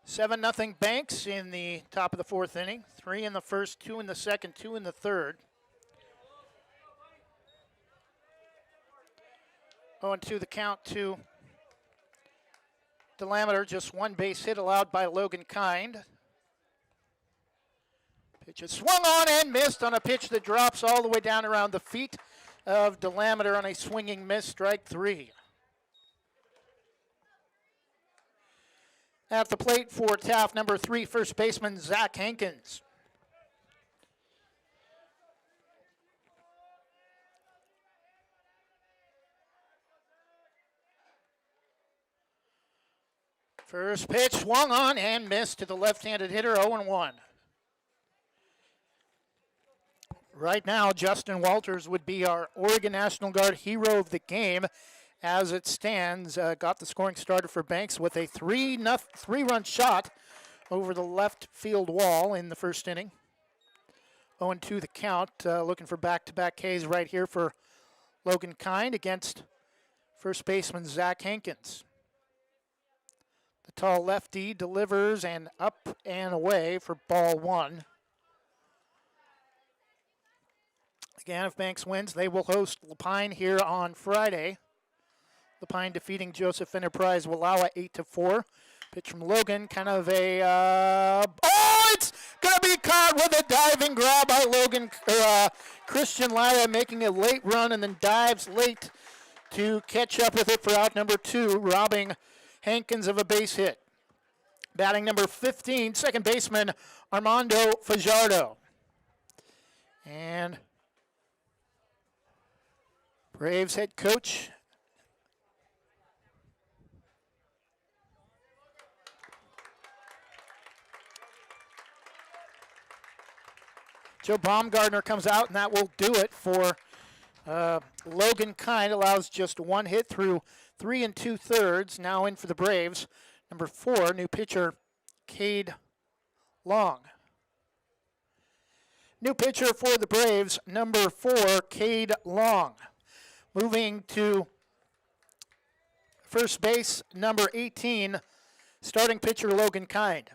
[SPEAKER 2] Seven nothing Banks in the top of the fourth inning. 3 in the first, 2 in the second, 2 in the third. 0-2 the count to Delameter. Just 1 base hit allowed by Logan Kind. Pitch is swung on and missed on a pitch that drops all the way down around the feet of Delameter on a swinging miss, strike 3. At the plate for Taft, number 3, first baseman Zach Hankins. First pitch swung on and missed to the left-handed hitter, 0-1. Right now, Justin Walters would be our Oregon National Guard hero of the game. As it stands, got the scoring started for Banks with a three-run shot over the left field wall in the first inning. 0-2 the count, looking for back-to-back Ks right here for Logan Kind against first baseman Zach Hankins. The tall lefty delivers and up and away for ball one. Again, if Banks wins, they will host Lapine here on Friday. Lapine defeating Joseph Enterprise Wallowa 8-4. Pitch from Logan, kind of a, it's going to be caught with a diving grab by Logan, Christian Lyra making a late run and then dives late to catch up with it for out number 2, robbing Hankins of a base hit. Batting number 15, second baseman Armando Fajardo. And Braves head coach Joe Baumgartner comes out, and that will do it for Logan Kind. Allows just one hit through 3 2/3. Now in for the Braves. Number 4, new pitcher Cade Long. New pitcher for the Braves, number 4, Cade Long. Moving to first base, number 18, starting pitcher Logan Kind.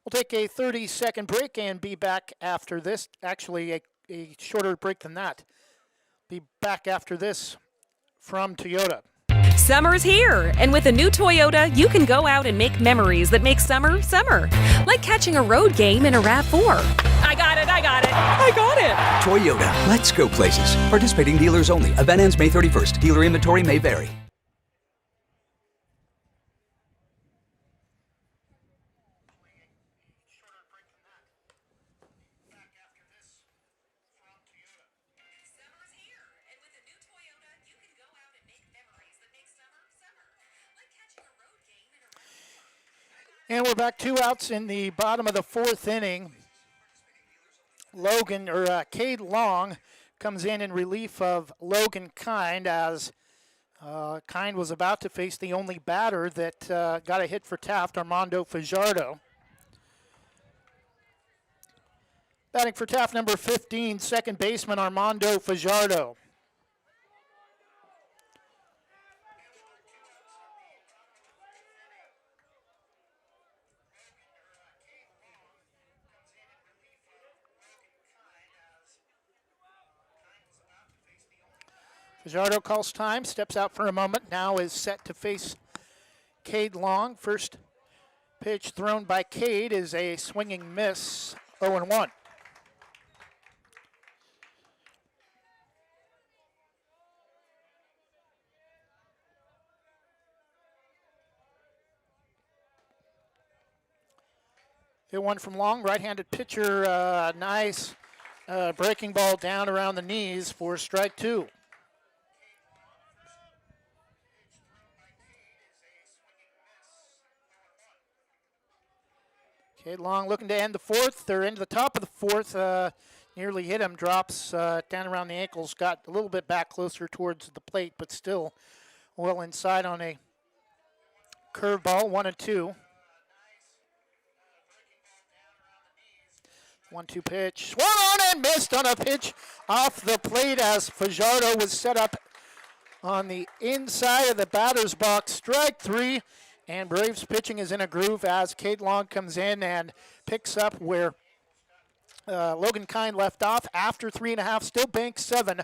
[SPEAKER 2] We'll take a 30-second break and be back after this. Actually, a shorter break than that. Be back after this from Toyota.
[SPEAKER 6] Summer's here, and with a new Toyota, you can go out and make memories that make summer, summer. Like catching a road game in a RAV4. I got it!
[SPEAKER 7] Toyota, let's go places. Participating dealers only. Event ends May 31st. Dealer inventory may vary.
[SPEAKER 2] And we're back, 2 outs in the bottom of the 4th inning. Cade Long comes in relief of Logan Kind as Kind was about to face the only batter that got a hit for Taft, Armando Fajardo. Batting for Taft, number 15, second baseman Armando Fajardo. Fajardo calls time, steps out for a moment, now is set to face Cade Long. First pitch thrown by Cade is a swinging miss, 0-1. Hit one from Long, right-handed pitcher, nice breaking ball down around the knees for strike 2. Cade Long looking to end the 4th, or into the top of the 4th. Nearly hit him, drops down around the ankles, got a little bit back closer towards the plate, but still well inside on a curveball, 1-2. 1-2 pitch, swung on and missed on a pitch off the plate as Fajardo was set up on the inside of the batter's box. Strike 3. And Braves pitching is in a groove as Cade Long comes in and picks up where Logan Kind left off after 3.5, still Banks 7,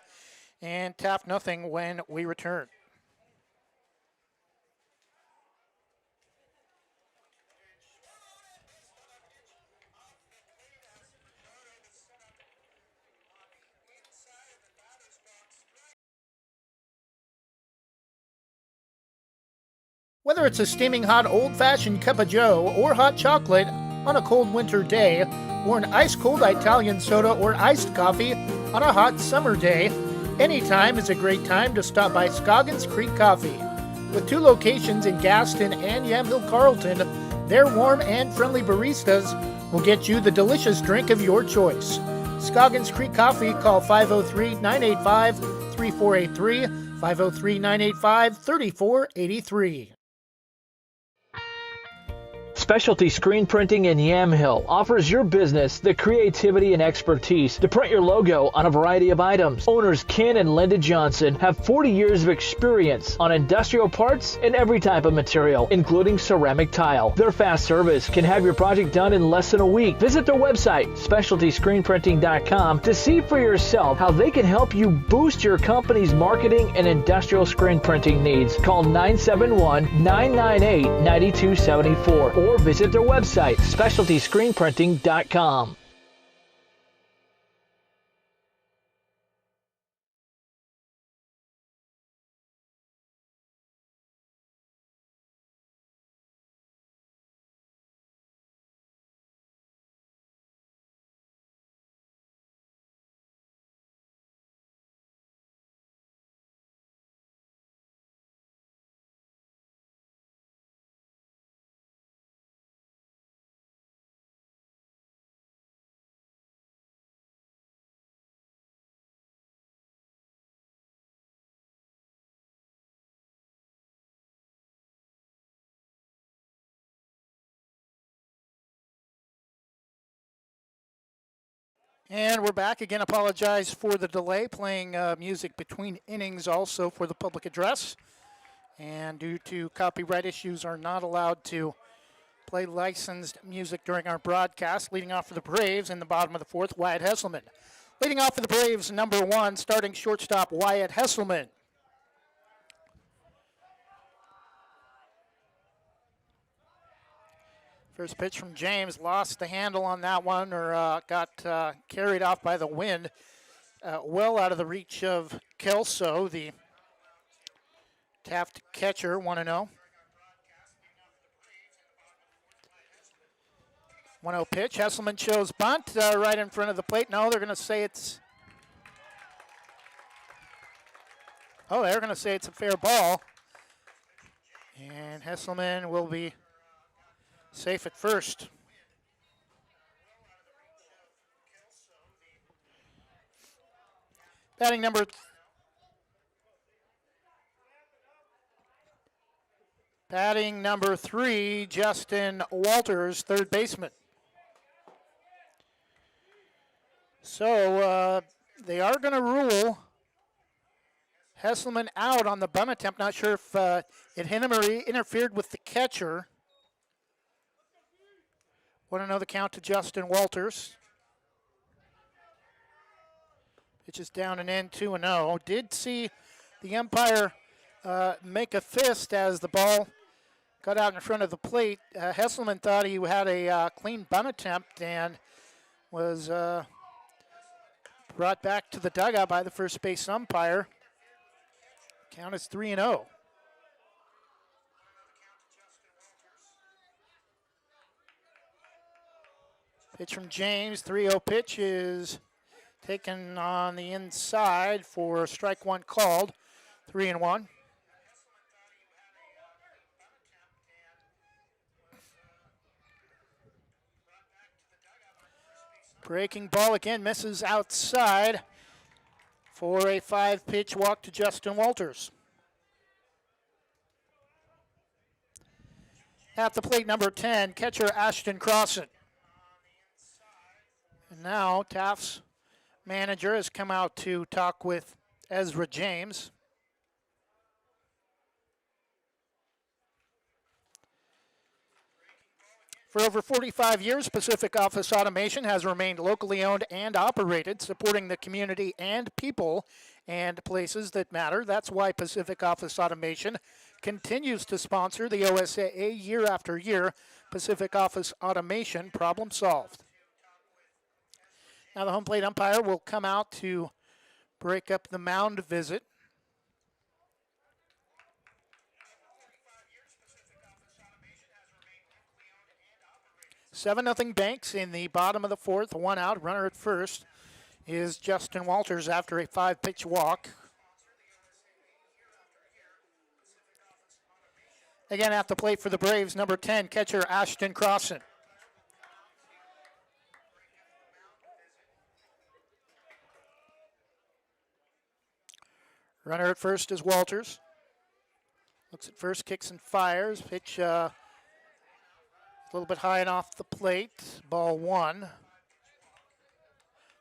[SPEAKER 2] and Taft nothing when we return. Whether it's a steaming hot old-fashioned cup of joe or hot chocolate on a cold winter day, or an ice-cold Italian soda or iced coffee on a hot summer day, any time is a great time to stop by Scoggins Creek Coffee.
[SPEAKER 3] With 2 locations in Gaston and Yamhill Carlton, their warm and friendly baristas will get you the delicious drink of your choice. Scoggins Creek Coffee, call 503-985-3483, 503-985-3483.
[SPEAKER 9] Specialty Screen Printing in Yamhill offers your business the creativity and expertise to print your logo on a variety of items. Owners Ken and Linda Johnson have 40 years of experience on industrial parts and every type of material, including ceramic tile. Their fast service can have your project done in less than a week. Visit their website, specialtyscreenprinting.com, to see for yourself how they can help you boost your company's marketing and industrial screen printing needs. Call 971-998-9274 or visit their website, specialtyscreenprinting.com.
[SPEAKER 2] And we're back again. Apologize for the delay. Playing music between innings also for the public address. And due to copyright issues, are not allowed to play licensed music during our broadcast. Leading off for the Braves in the bottom of the 4th, Wyatt Hesselman. Leading off for the Braves, number 1, starting shortstop Wyatt Hesselman. First pitch from James, lost the handle on that one, or got carried off by the wind. Well out of the reach of Kelso, the Taft catcher, 1-0. 1-0 pitch. Hesselman shows bunt right in front of the plate. No, they're going to say it's... Oh, they're going to say it's a fair ball. And Hesselman will be safe at first. Batting number 3, Justin Walters, third baseman. So they are going to rule Hesselman out on the bunt attempt. Not sure if it hit him or he interfered with the catcher. Want to know the count to Justin Walters. Pitch is down and in, 2-0. Did see the umpire make a fist as the ball got out in front of the plate. Hesselman thought he had a clean bunt attempt and was brought back to the dugout by the first base umpire. Count is 3-0. Pitch from James, 3-0 pitch is taken on the inside for strike 1 called, 3-1. Breaking ball again, misses outside for a 5-pitch walk to Justin Walters. At the plate, number 10, catcher Ashton Crossan. And now Taft's manager has come out to talk with Ezra James. For over 45 years, Pacific Office Automation has remained locally owned and operated, supporting the community and people and places that matter. That's why Pacific Office Automation continues to sponsor the OSAA year after year. Pacific Office Automation, problem solved. Now the home plate umpire will come out to break up the mound visit. "7-0 Banks in the bottom of the 4th, 1 out. Runner at first is Justin Walters after a 5-pitch walk. Again at the plate for the Braves, number 10, catcher Ashton Crossan. Runner at first is Walters. Looks at first, kicks and fires. Pitch a little bit high and off the plate. Ball 1.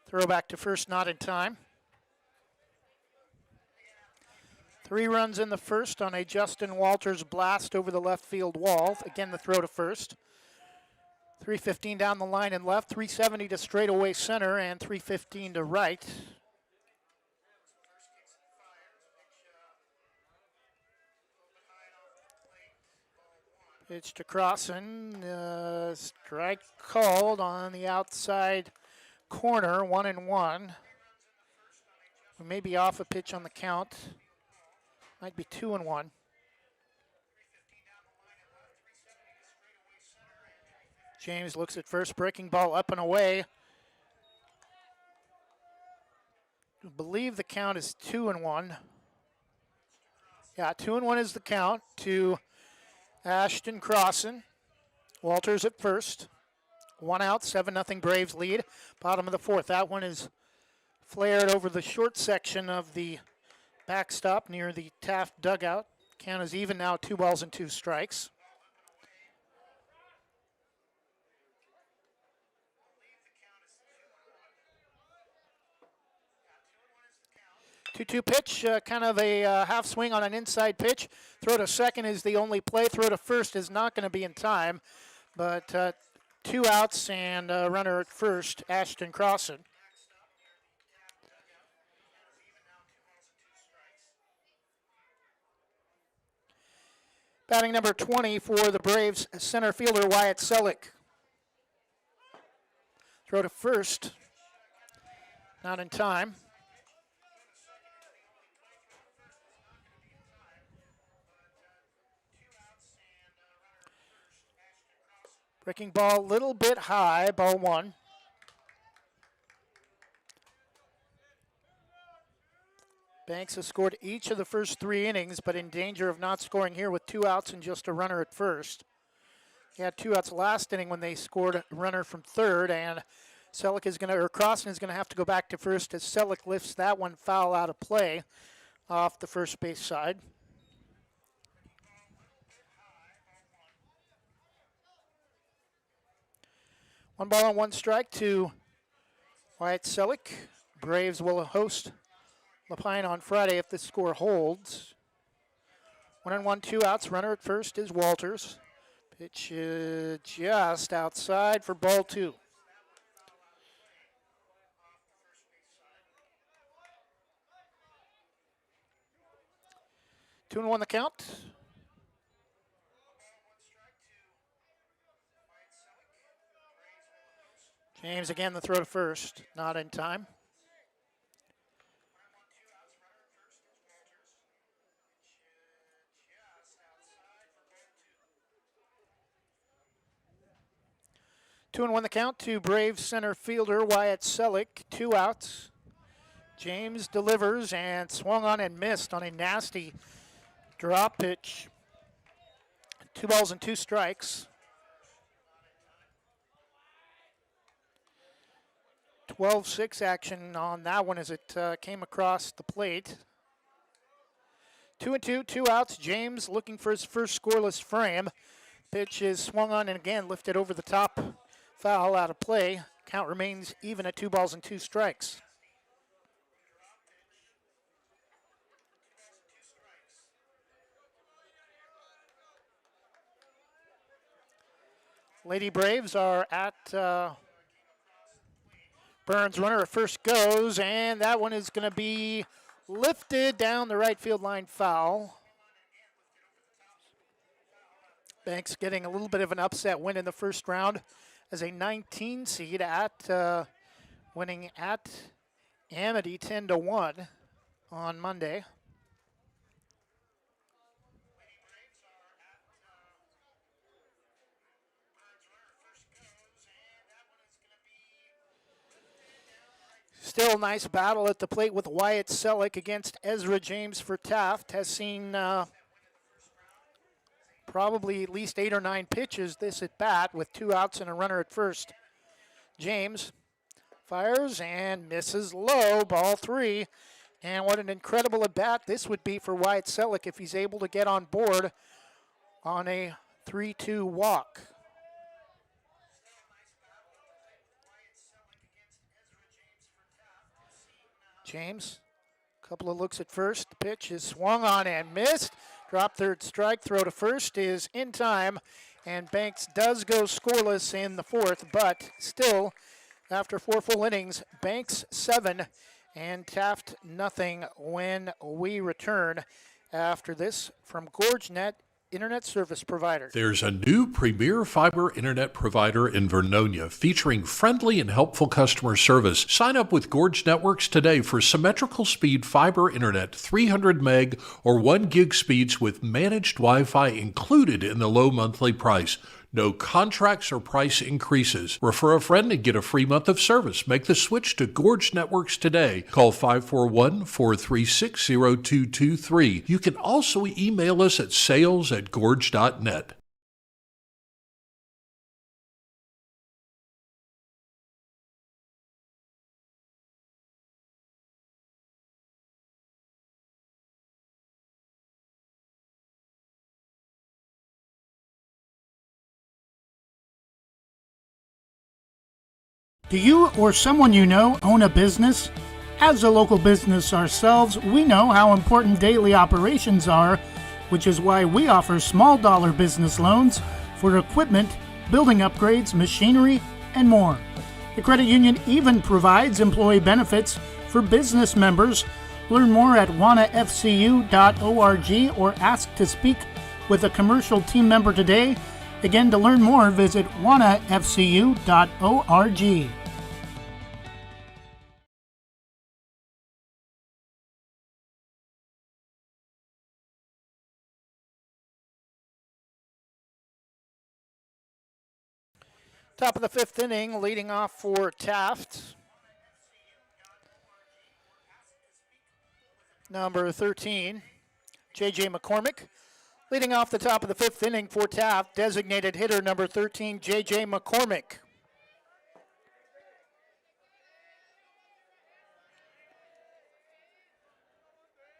[SPEAKER 2] Throw back to first, not in time. 3 runs in the first on a Justin Walters blast over the left field wall. Again, the throw to first. 315 down the line and left, 370 to straightaway center, and 315 to right. Pitch to Crossan. Strike called on the outside corner, 1-1. We may be off a pitch on the count. Might be 2-1. James looks at first, breaking ball up and away. I believe the count is 2-1. Yeah, 2-1 is the count to Ashton Crossan. Walters at first. 1 out, 7-0 Braves lead. Bottom of the 4th. That one is flared over the short section of the backstop near the Taft dugout. Count is even now, 2 balls and 2 strikes. Two-two pitch, kind of a half swing on an inside pitch. Throw to second is the only play. Throw to first is not going to be in time, but 2 outs and a runner at first, Ashton Crossan. Batting number 20 for the Braves, center fielder Wyatt Selleck. Throw to first, not in time. Breaking ball a little bit high, ball 1. Banks has scored each of the first 3 innings, but in danger of not scoring here with 2 outs and just a runner at first. He had 2 outs last inning when they scored a runner from third, and Crossan is going to have to go back to first as Selleck lifts that one foul out of play off the first base side. One ball and 1 strike to Wyatt Selleck. Braves will host LaPine on Friday if the score holds. 1-1, 2 outs. Runner at first is Walters. Pitch just outside for ball 2. Two and 1 the count. James again the throw to first, not in time. Two and 1 the count to Braves center fielder Wyatt Selleck. 2 outs. James delivers and swung on and missed on a nasty drop pitch. 2 balls and 2 strikes. 12-6 action on that one as it came across the plate. 2 and 2, 2 outs. James looking for his first scoreless frame. Pitch is swung on and again lifted over the top. Foul out of play. Count remains even at 2 balls and 2 strikes. Lady Braves are at Burns. Runner at first goes, and that one is going to be lifted down the right field line, foul. Banks getting a little bit of an upset win in the first round as a 19 seed at winning at Amity 10-1 on Monday. Still a nice battle at the plate with Wyatt Selleck against Ezra James for Taft. Has seen probably at least 8 or 9 pitches this at bat with 2 outs and a runner at first. James fires and misses low, ball 3. And what an incredible at bat this would be for Wyatt Selleck if he's able to get on board on a 3-2 walk. James, a couple of looks at first. The pitch is swung on and missed. Drop third strike, throw to first is in time. And Banks does go scoreless in the 4th, but still, after 4 full innings, Banks 7 and Taft nothing when we return after this from GorgeNet Internet Service Provider.
[SPEAKER 10] There's a new premier fiber internet provider in Vernonia featuring friendly and helpful customer service. Sign up with Gorge Networks today for symmetrical speed fiber internet, 300 meg or 1 gig speeds with managed Wi-Fi included in the low monthly price. No contracts or price increases. Refer a friend and get a free month of service. Make the switch to Gorge Networks today. Call 541-436-0223. You can also email us at sales@gorge.net.
[SPEAKER 3] Do you or someone you know own a business? As a local business ourselves, we know how important daily operations are, which is why we offer small dollar business loans for equipment, building upgrades, machinery, and more. The credit union even provides employee benefits for business members. Learn more at wanafcu.org or ask to speak with a commercial team member today. Again, to learn more, visit wanafcu.org.
[SPEAKER 2] Top of the 5th inning, leading off for Taft. Number 13, J.J. McCormick. Leading off the top of the 5th inning for Taft, designated hitter number 13, J.J. McCormick.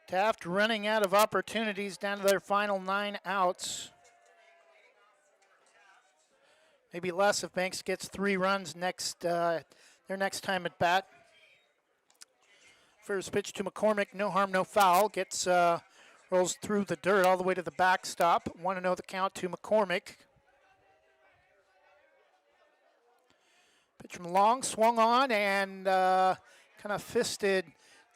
[SPEAKER 2] Taft running out of opportunities down to their final 9 outs. Maybe less if Banks gets 3 runs their next time at bat. First pitch to McCormick, no harm, no foul. Rolls through the dirt all the way to the backstop. 1-0 the count to McCormick. Pitch from long, swung on and kind of fisted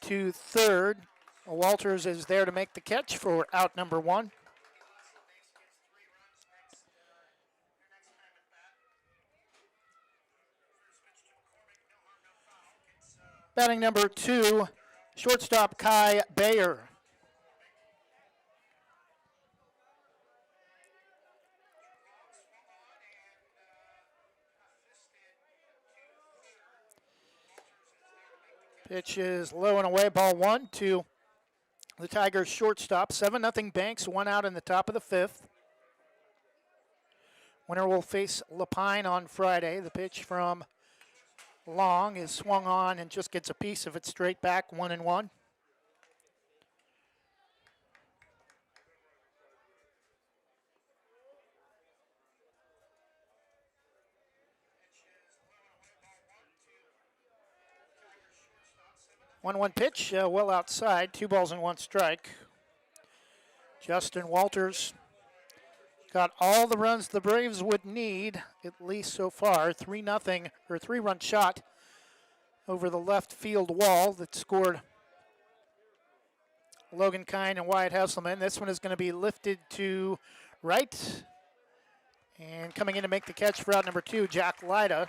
[SPEAKER 2] to third. Walters is there to make the catch for out number 1. Batting number 2, shortstop Kai Bayer. Pitch is low and away, ball 1 to the Tigers shortstop. 7-0 Banks, 1 out in the top of the 5th. Winner will face Lapine on Friday. The pitch from Long is swung on and just gets a piece of it straight back, 1-1. One pitch, well outside, 2 balls and 1 strike. Justin Walters got all the runs the Braves would need, at least so far. 3-run shot over the left field wall that scored Logan Kine and Wyatt Hesselman. This one is going to be lifted to right. And coming in to make the catch for out number 2, Jack Lyda.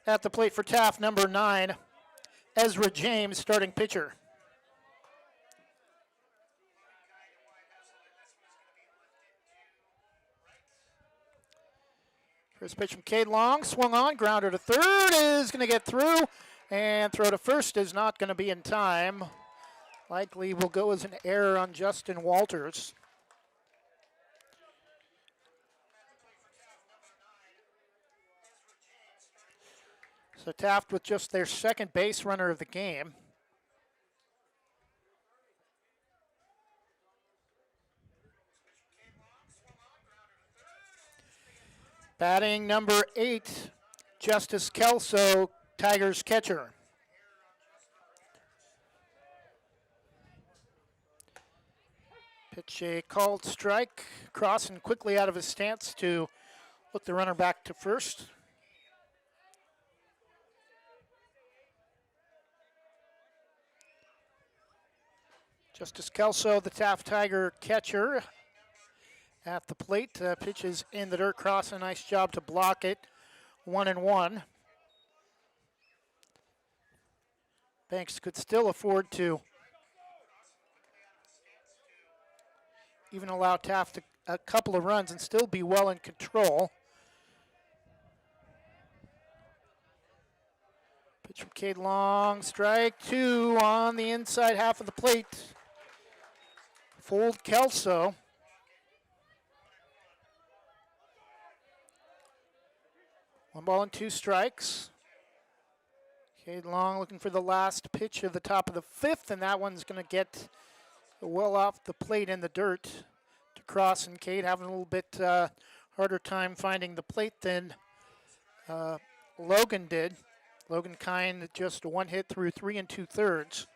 [SPEAKER 2] At the plate for Taft, number 9, Ezra James, starting pitcher. First pitch from Cade Long, swung on, grounder to third, is going to get through, and throw to first is not going to be in time. Likely will go as an error on Justin Walters. So Taft with just their second base runner of the game. Batting number 8, Justice Kelso, Tigers catcher. Pitch a called strike, crossing quickly out of his stance to look the runner back to first. Justice Kelso, the Taft Tiger catcher, at the plate. Pitch is in the dirt, cross, a nice job to block it. 1-1. Banks could still afford to even allow Taft a couple of runs and still be well in control. Pitch from Cade Long, strike 2 on the inside half of the plate. Fold Kelso. One ball and 2 strikes. Cade Long looking for the last pitch of the top of the 5th, and that one's going to get well off the plate in the dirt to cross, and Cade having a little bit harder time finding the plate than Logan did. Logan Kine just one hit through 3 2/3.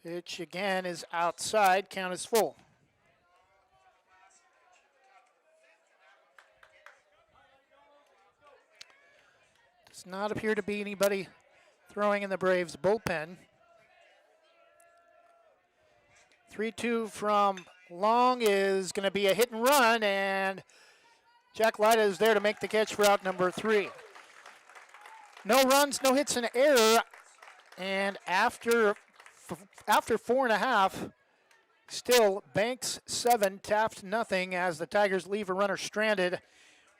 [SPEAKER 2] Pitch again is outside, count is full. Does not appear to be anybody throwing in the Braves bullpen. 3-2 from Long is going to be a hit and run, and Jack Lyda is there to make the catch for out number 3. No runs, no hits, and error, and after 4.5, still Banks 7, Taft nothing as the Tigers leave a runner stranded.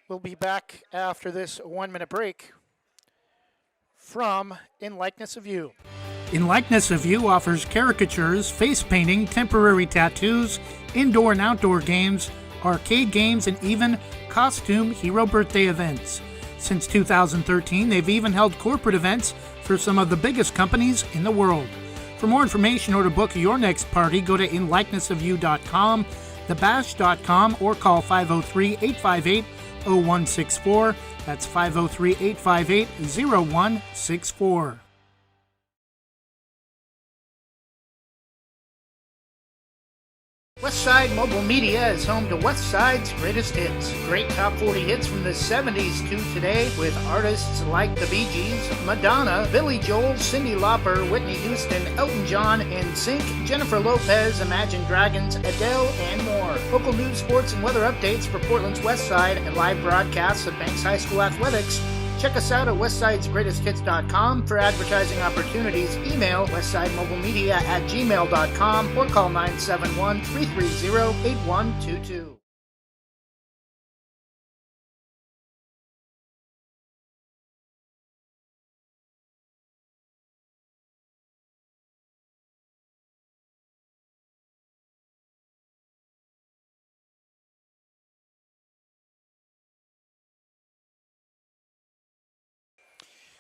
[SPEAKER 2] We'll be back after this 1-minute break from In Likeness of You.
[SPEAKER 3] In Likeness of You offers caricatures, face painting, temporary tattoos, indoor and outdoor games, arcade games, and even costume hero birthday events. Since 2013, they've even held corporate events for some of the biggest companies in the world. For more information or to book your next party, go to inlikenessofyou.com, thebash.com, or call 503-858-0164. That's 503-858-0164. Westside Mobile Media is home to Westside's greatest hits. Great top 40 hits from the 70s to today with artists like the Bee Gees, Madonna, Billy Joel, Cyndi Lauper, Whitney Houston, Elton John, NSYNC, Jennifer Lopez, Imagine Dragons, Adele, and more. Local news, sports, and weather updates for Portland's Westside and live broadcasts of Banks High School athletics. Check us out at westsidesgreatesthits.com for advertising opportunities. Email westsidemobilemedia@gmail.com or call 971-330-8122.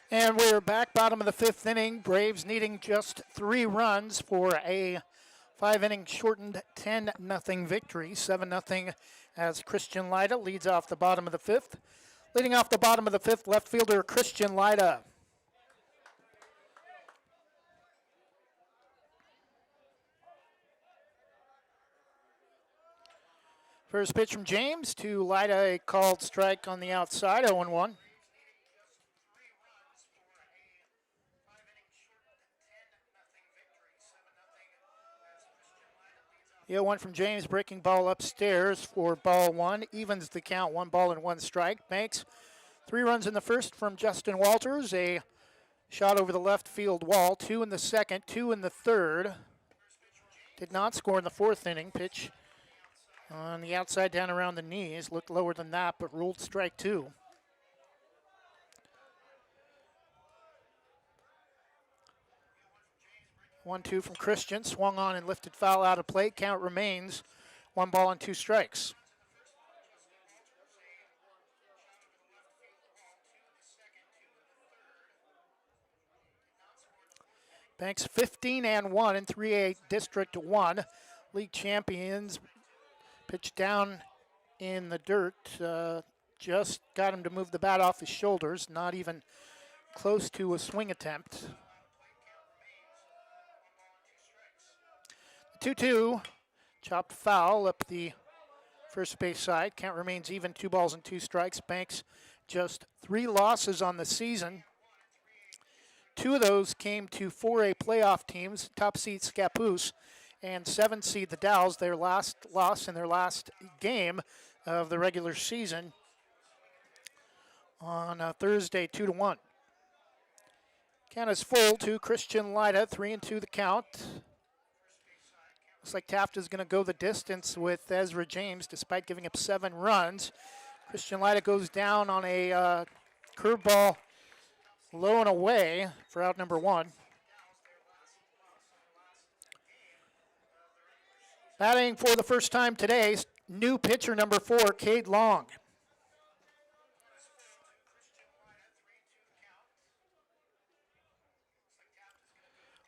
[SPEAKER 3] And we're back, bottom of the 5th inning. Braves needing just 3 runs for a 5-inning shortened 10-0 victory. 7-0 as Christian Lyda leads off the bottom of the 5th. Leading off the bottom of the 5th, left fielder Christian Lyda. First pitch from James to Lyda, a called strike on the outside, 0-1. The 0-1 from James, breaking ball upstairs for ball 1. Evens the count, 1 ball and 1 strike. Banks, 3 runs in the first from Justin Walters. A shot over the left field wall. 2 in the second, 2 in the third. Did not score in the 4th inning. Pitch
[SPEAKER 2] On the outside, down around the knees. Looked lower than that, but ruled strike 2. One, 2 from Christian. Swung on and lifted foul out of play. Count remains 1 ball and 2 strikes. Banks 15-1 in 3A District 1. League champions. Pitch down in the dirt. Just got him to move the bat off his shoulders. Not even close to a swing attempt. 2-2. Chopped foul up the first base side. Count remains even, 2 balls and 2 strikes. Banks just 3 losses on the season. 2 of those came to 4A playoff teams, top seed Scappoose and 7 seed the Dalles, their last loss in their last game of the regular season on Thursday, 2-1. Count is full to Christian Lyda, 3-2 the count. Looks like Taft is going to go the distance with Ezra James despite giving up 7 runs. Christian Lyda goes down on a curveball low and away for out number 1. Batting for the first time today, new pitcher number 4, Cade Long.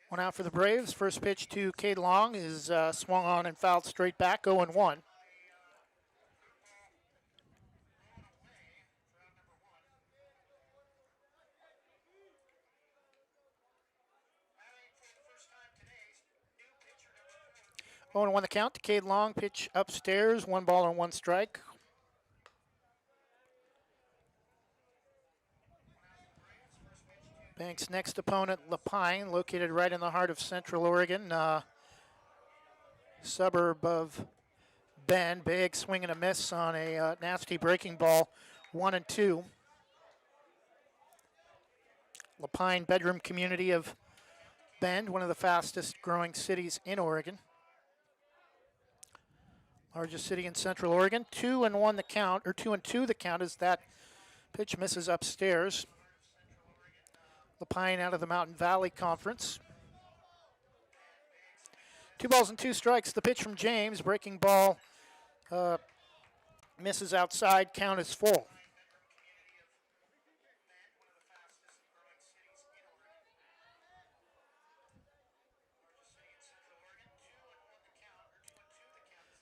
[SPEAKER 2] One out for the Braves. First pitch to Cade Long is swung on and fouled straight back, 0-1. Oh, and 1 the count to Cade Long. Pitch upstairs, 1 ball and 1 strike. Banks' next opponent, Lapine, located right in the heart of Central Oregon, suburb of Bend. Big swing and a miss on a nasty breaking ball, 1-2. Lapine, bedroom community of Bend, one of the fastest growing cities in Oregon. Largest city in Central Oregon. 2-1 the count, or 2-2 the count as that pitch misses upstairs. Lapine out of the Mountain Valley Conference. 2 balls and 2 strikes. The pitch from James. Breaking ball misses outside. Count is full.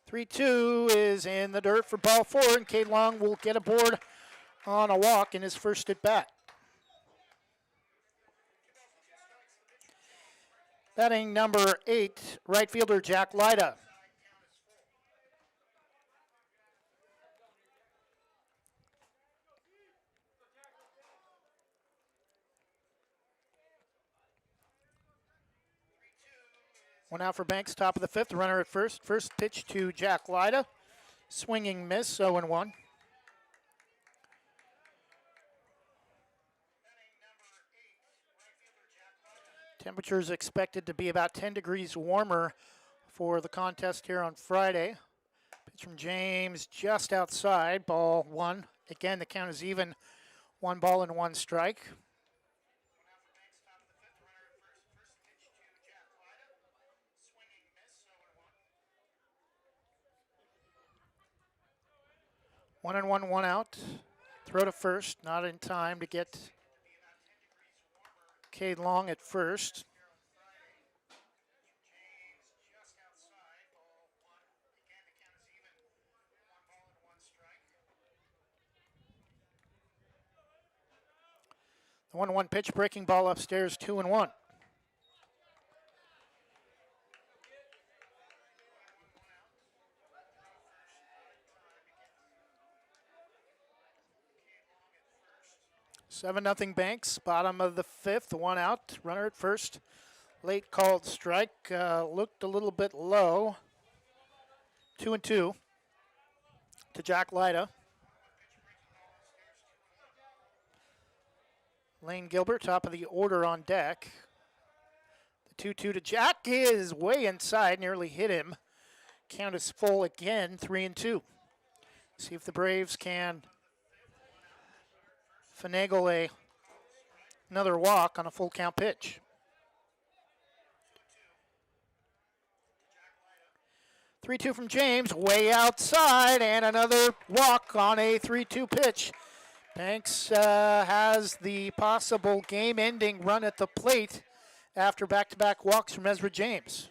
[SPEAKER 2] Three-two is in the dirt for ball 4, and Cade Long will get aboard on a walk in his first at bat. Batting number 8, right fielder Jack Lyda. One out for Banks, top of the 5th, runner at first. First pitch to Jack Lyda. Swinging miss, 0-1. Temperature is expected to be about 10 degrees warmer for the contest here on Friday. Pitch from James just outside, ball 1. Again, the count is even, 1 ball and 1 strike. One and one, 1 out. Throw to first, not in time to get Cade Long at first. The 1-1 pitch, breaking ball upstairs, 2-1. Seven nothing Banks, bottom of the 5th, 1 out, runner at first. Late called strike, looked a little bit low. 2-2 to Jack Lyda. Lane Gilbert, top of the order on deck. The 2-2 to Jack is way inside, nearly hit him. Count is full again, 3-2. See if the Braves can finagle another walk on a full count pitch. 3-2 from James, way outside, and another walk on a 3-2 pitch. Banks has the possible game-ending run at the plate after back-to-back walks from Ezra James.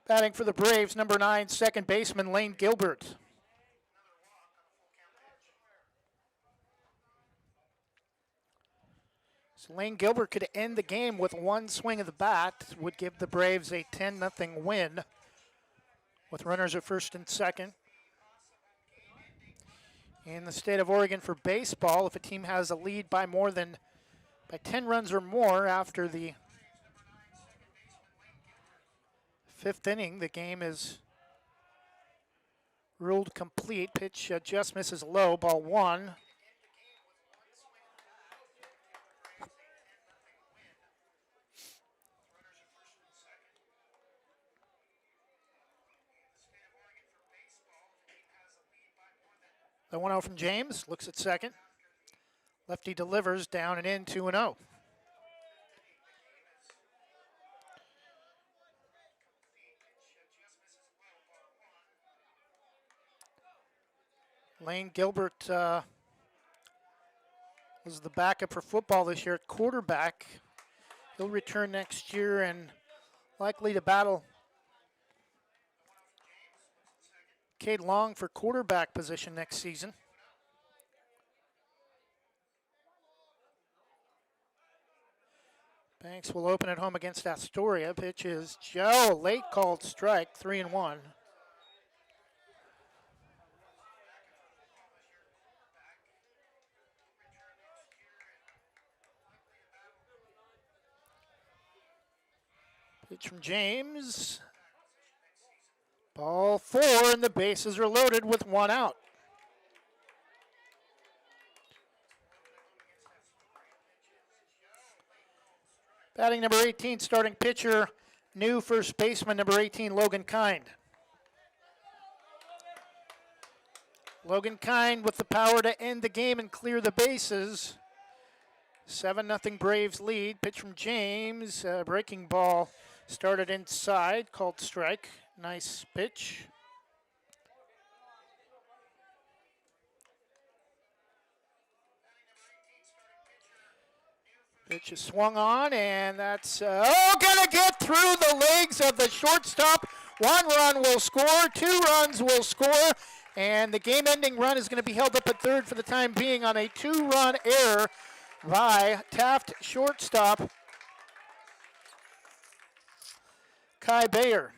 [SPEAKER 2] Batting for the Braves, number 9, second baseman Lane Gilbert. So Lane Gilbert could end the game with one swing of the bat, would give the Braves a 10-0 win with runners at first and second. In the state of Oregon for baseball, if a team has a lead by 10 runs or more after the 5th inning, the game is ruled complete. Pitch just misses low, ball 1. The 1-0 from James, looks at second. Lefty delivers, down and in, 2-0. Lane Gilbert was the backup for football this year at quarterback. He'll return next year and likely to battle Cade Long for quarterback position next season. Banks will open at home against Astoria. Pitch is Joe, late called strike, 3-1. Pitch from James. Ball 4, and the bases are loaded with 1 out. Batting number 18, starting pitcher, new first baseman, number 18, Logan Kind. Logan Kind with the power to end the game and clear the bases. 7-0 Braves lead. Pitch from James, breaking ball started inside, called strike. Nice pitch. Pitch is swung on, and that's gonna get through the legs of the shortstop. 1 run will score, 2 runs will score, and the game-ending run is gonna be held up at third for the time being on a 2-run error by Taft shortstop Kai Bayer.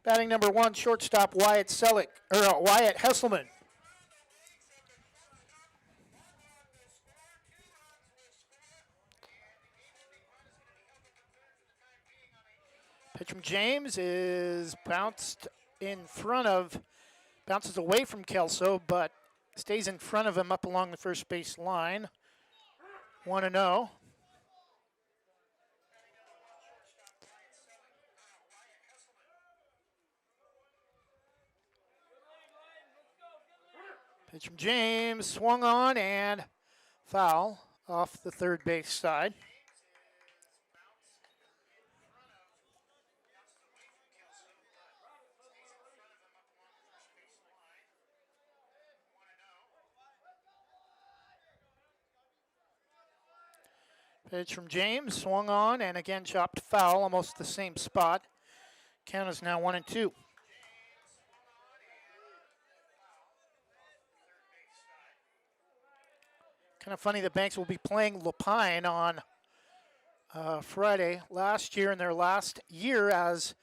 [SPEAKER 2] Batting number 1, shortstop Wyatt Hesselman. Pitch from James is bounces away from Kelso, but stays in front of him up along the first base line. 1-0. Pitch from James, swung on and foul off the third base side. Pitch from James, swung on and again chopped foul, almost the same spot. Count is now 1-2. Kind of funny that Banks will be playing Lapine on Friday. Last year, in their last year as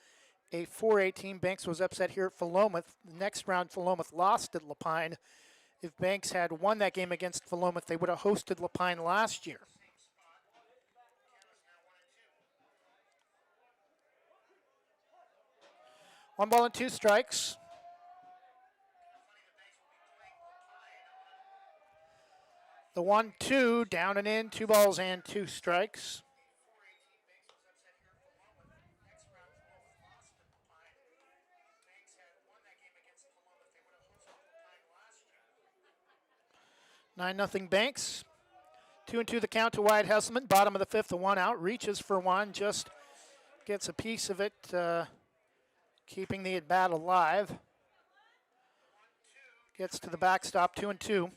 [SPEAKER 2] a 4A team, Banks was upset here at Philomath. The next round, Philomath lost at Lapine. If Banks had won that game against Philomath, they would have hosted Lapine last year. One ball and 2 strikes. The 1-2, down and in, 2 balls and 2 strikes. Nine nothing Banks. 2-2 the count to Wyatt Hesselman. Bottom of the 5th, the 1 out. Reaches for 1, just gets a piece of it, keeping the at-bat alive. Gets to the backstop, 2-2.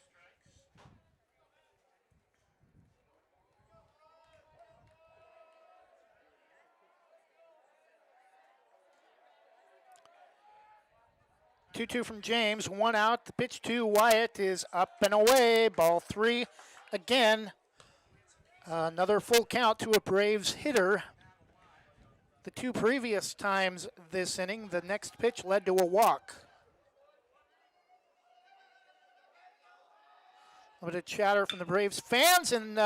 [SPEAKER 2] Two from James, 1 out. The pitch to Wyatt is up and away. Ball 3 again. Another full count to a Braves hitter. The 2 previous times this inning, the next pitch led to a walk. A bit of chatter from the Braves fans, and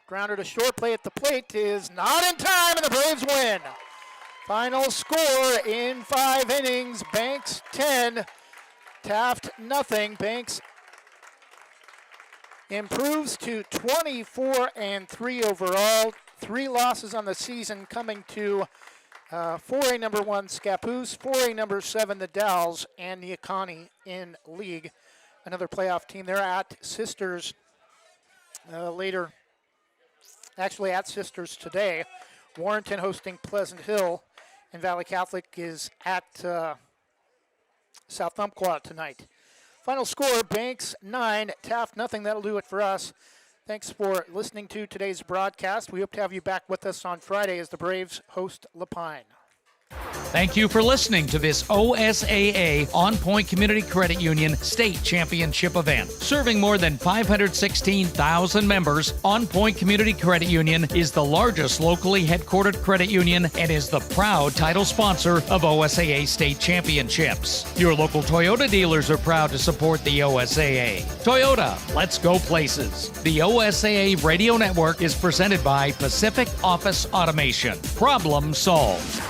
[SPEAKER 2] grounder to short. Play at the plate is not in time, and the Braves win. Final score in 5 innings, Banks 10, Taft nothing. Banks improves to 24-3 overall. 3 losses on the season, coming to 4A number 1 Scappoose, 4A number 7 the Dalles, and the Niakani in league. Another playoff team. They're at Sisters later. Actually at Sisters today. Warrenton hosting Pleasant Hill, and Valley Catholic is at South Umpqua tonight. Final score, Banks 9, Taft nothing. That'll do it for us. Thanks for listening to today's broadcast. We hope to have you back with us on Friday as the Braves host Lapine.
[SPEAKER 1] Thank you for listening to this OSAA On Point Community Credit Union State Championship event. Serving more than 516,000 members, On Point Community Credit Union is the largest locally headquartered credit union and is the proud title sponsor of OSAA State Championships. Your local Toyota dealers are proud to support the OSAA. Toyota, let's go places. The OSAA Radio Network is presented by Pacific Office Automation. Problem solved.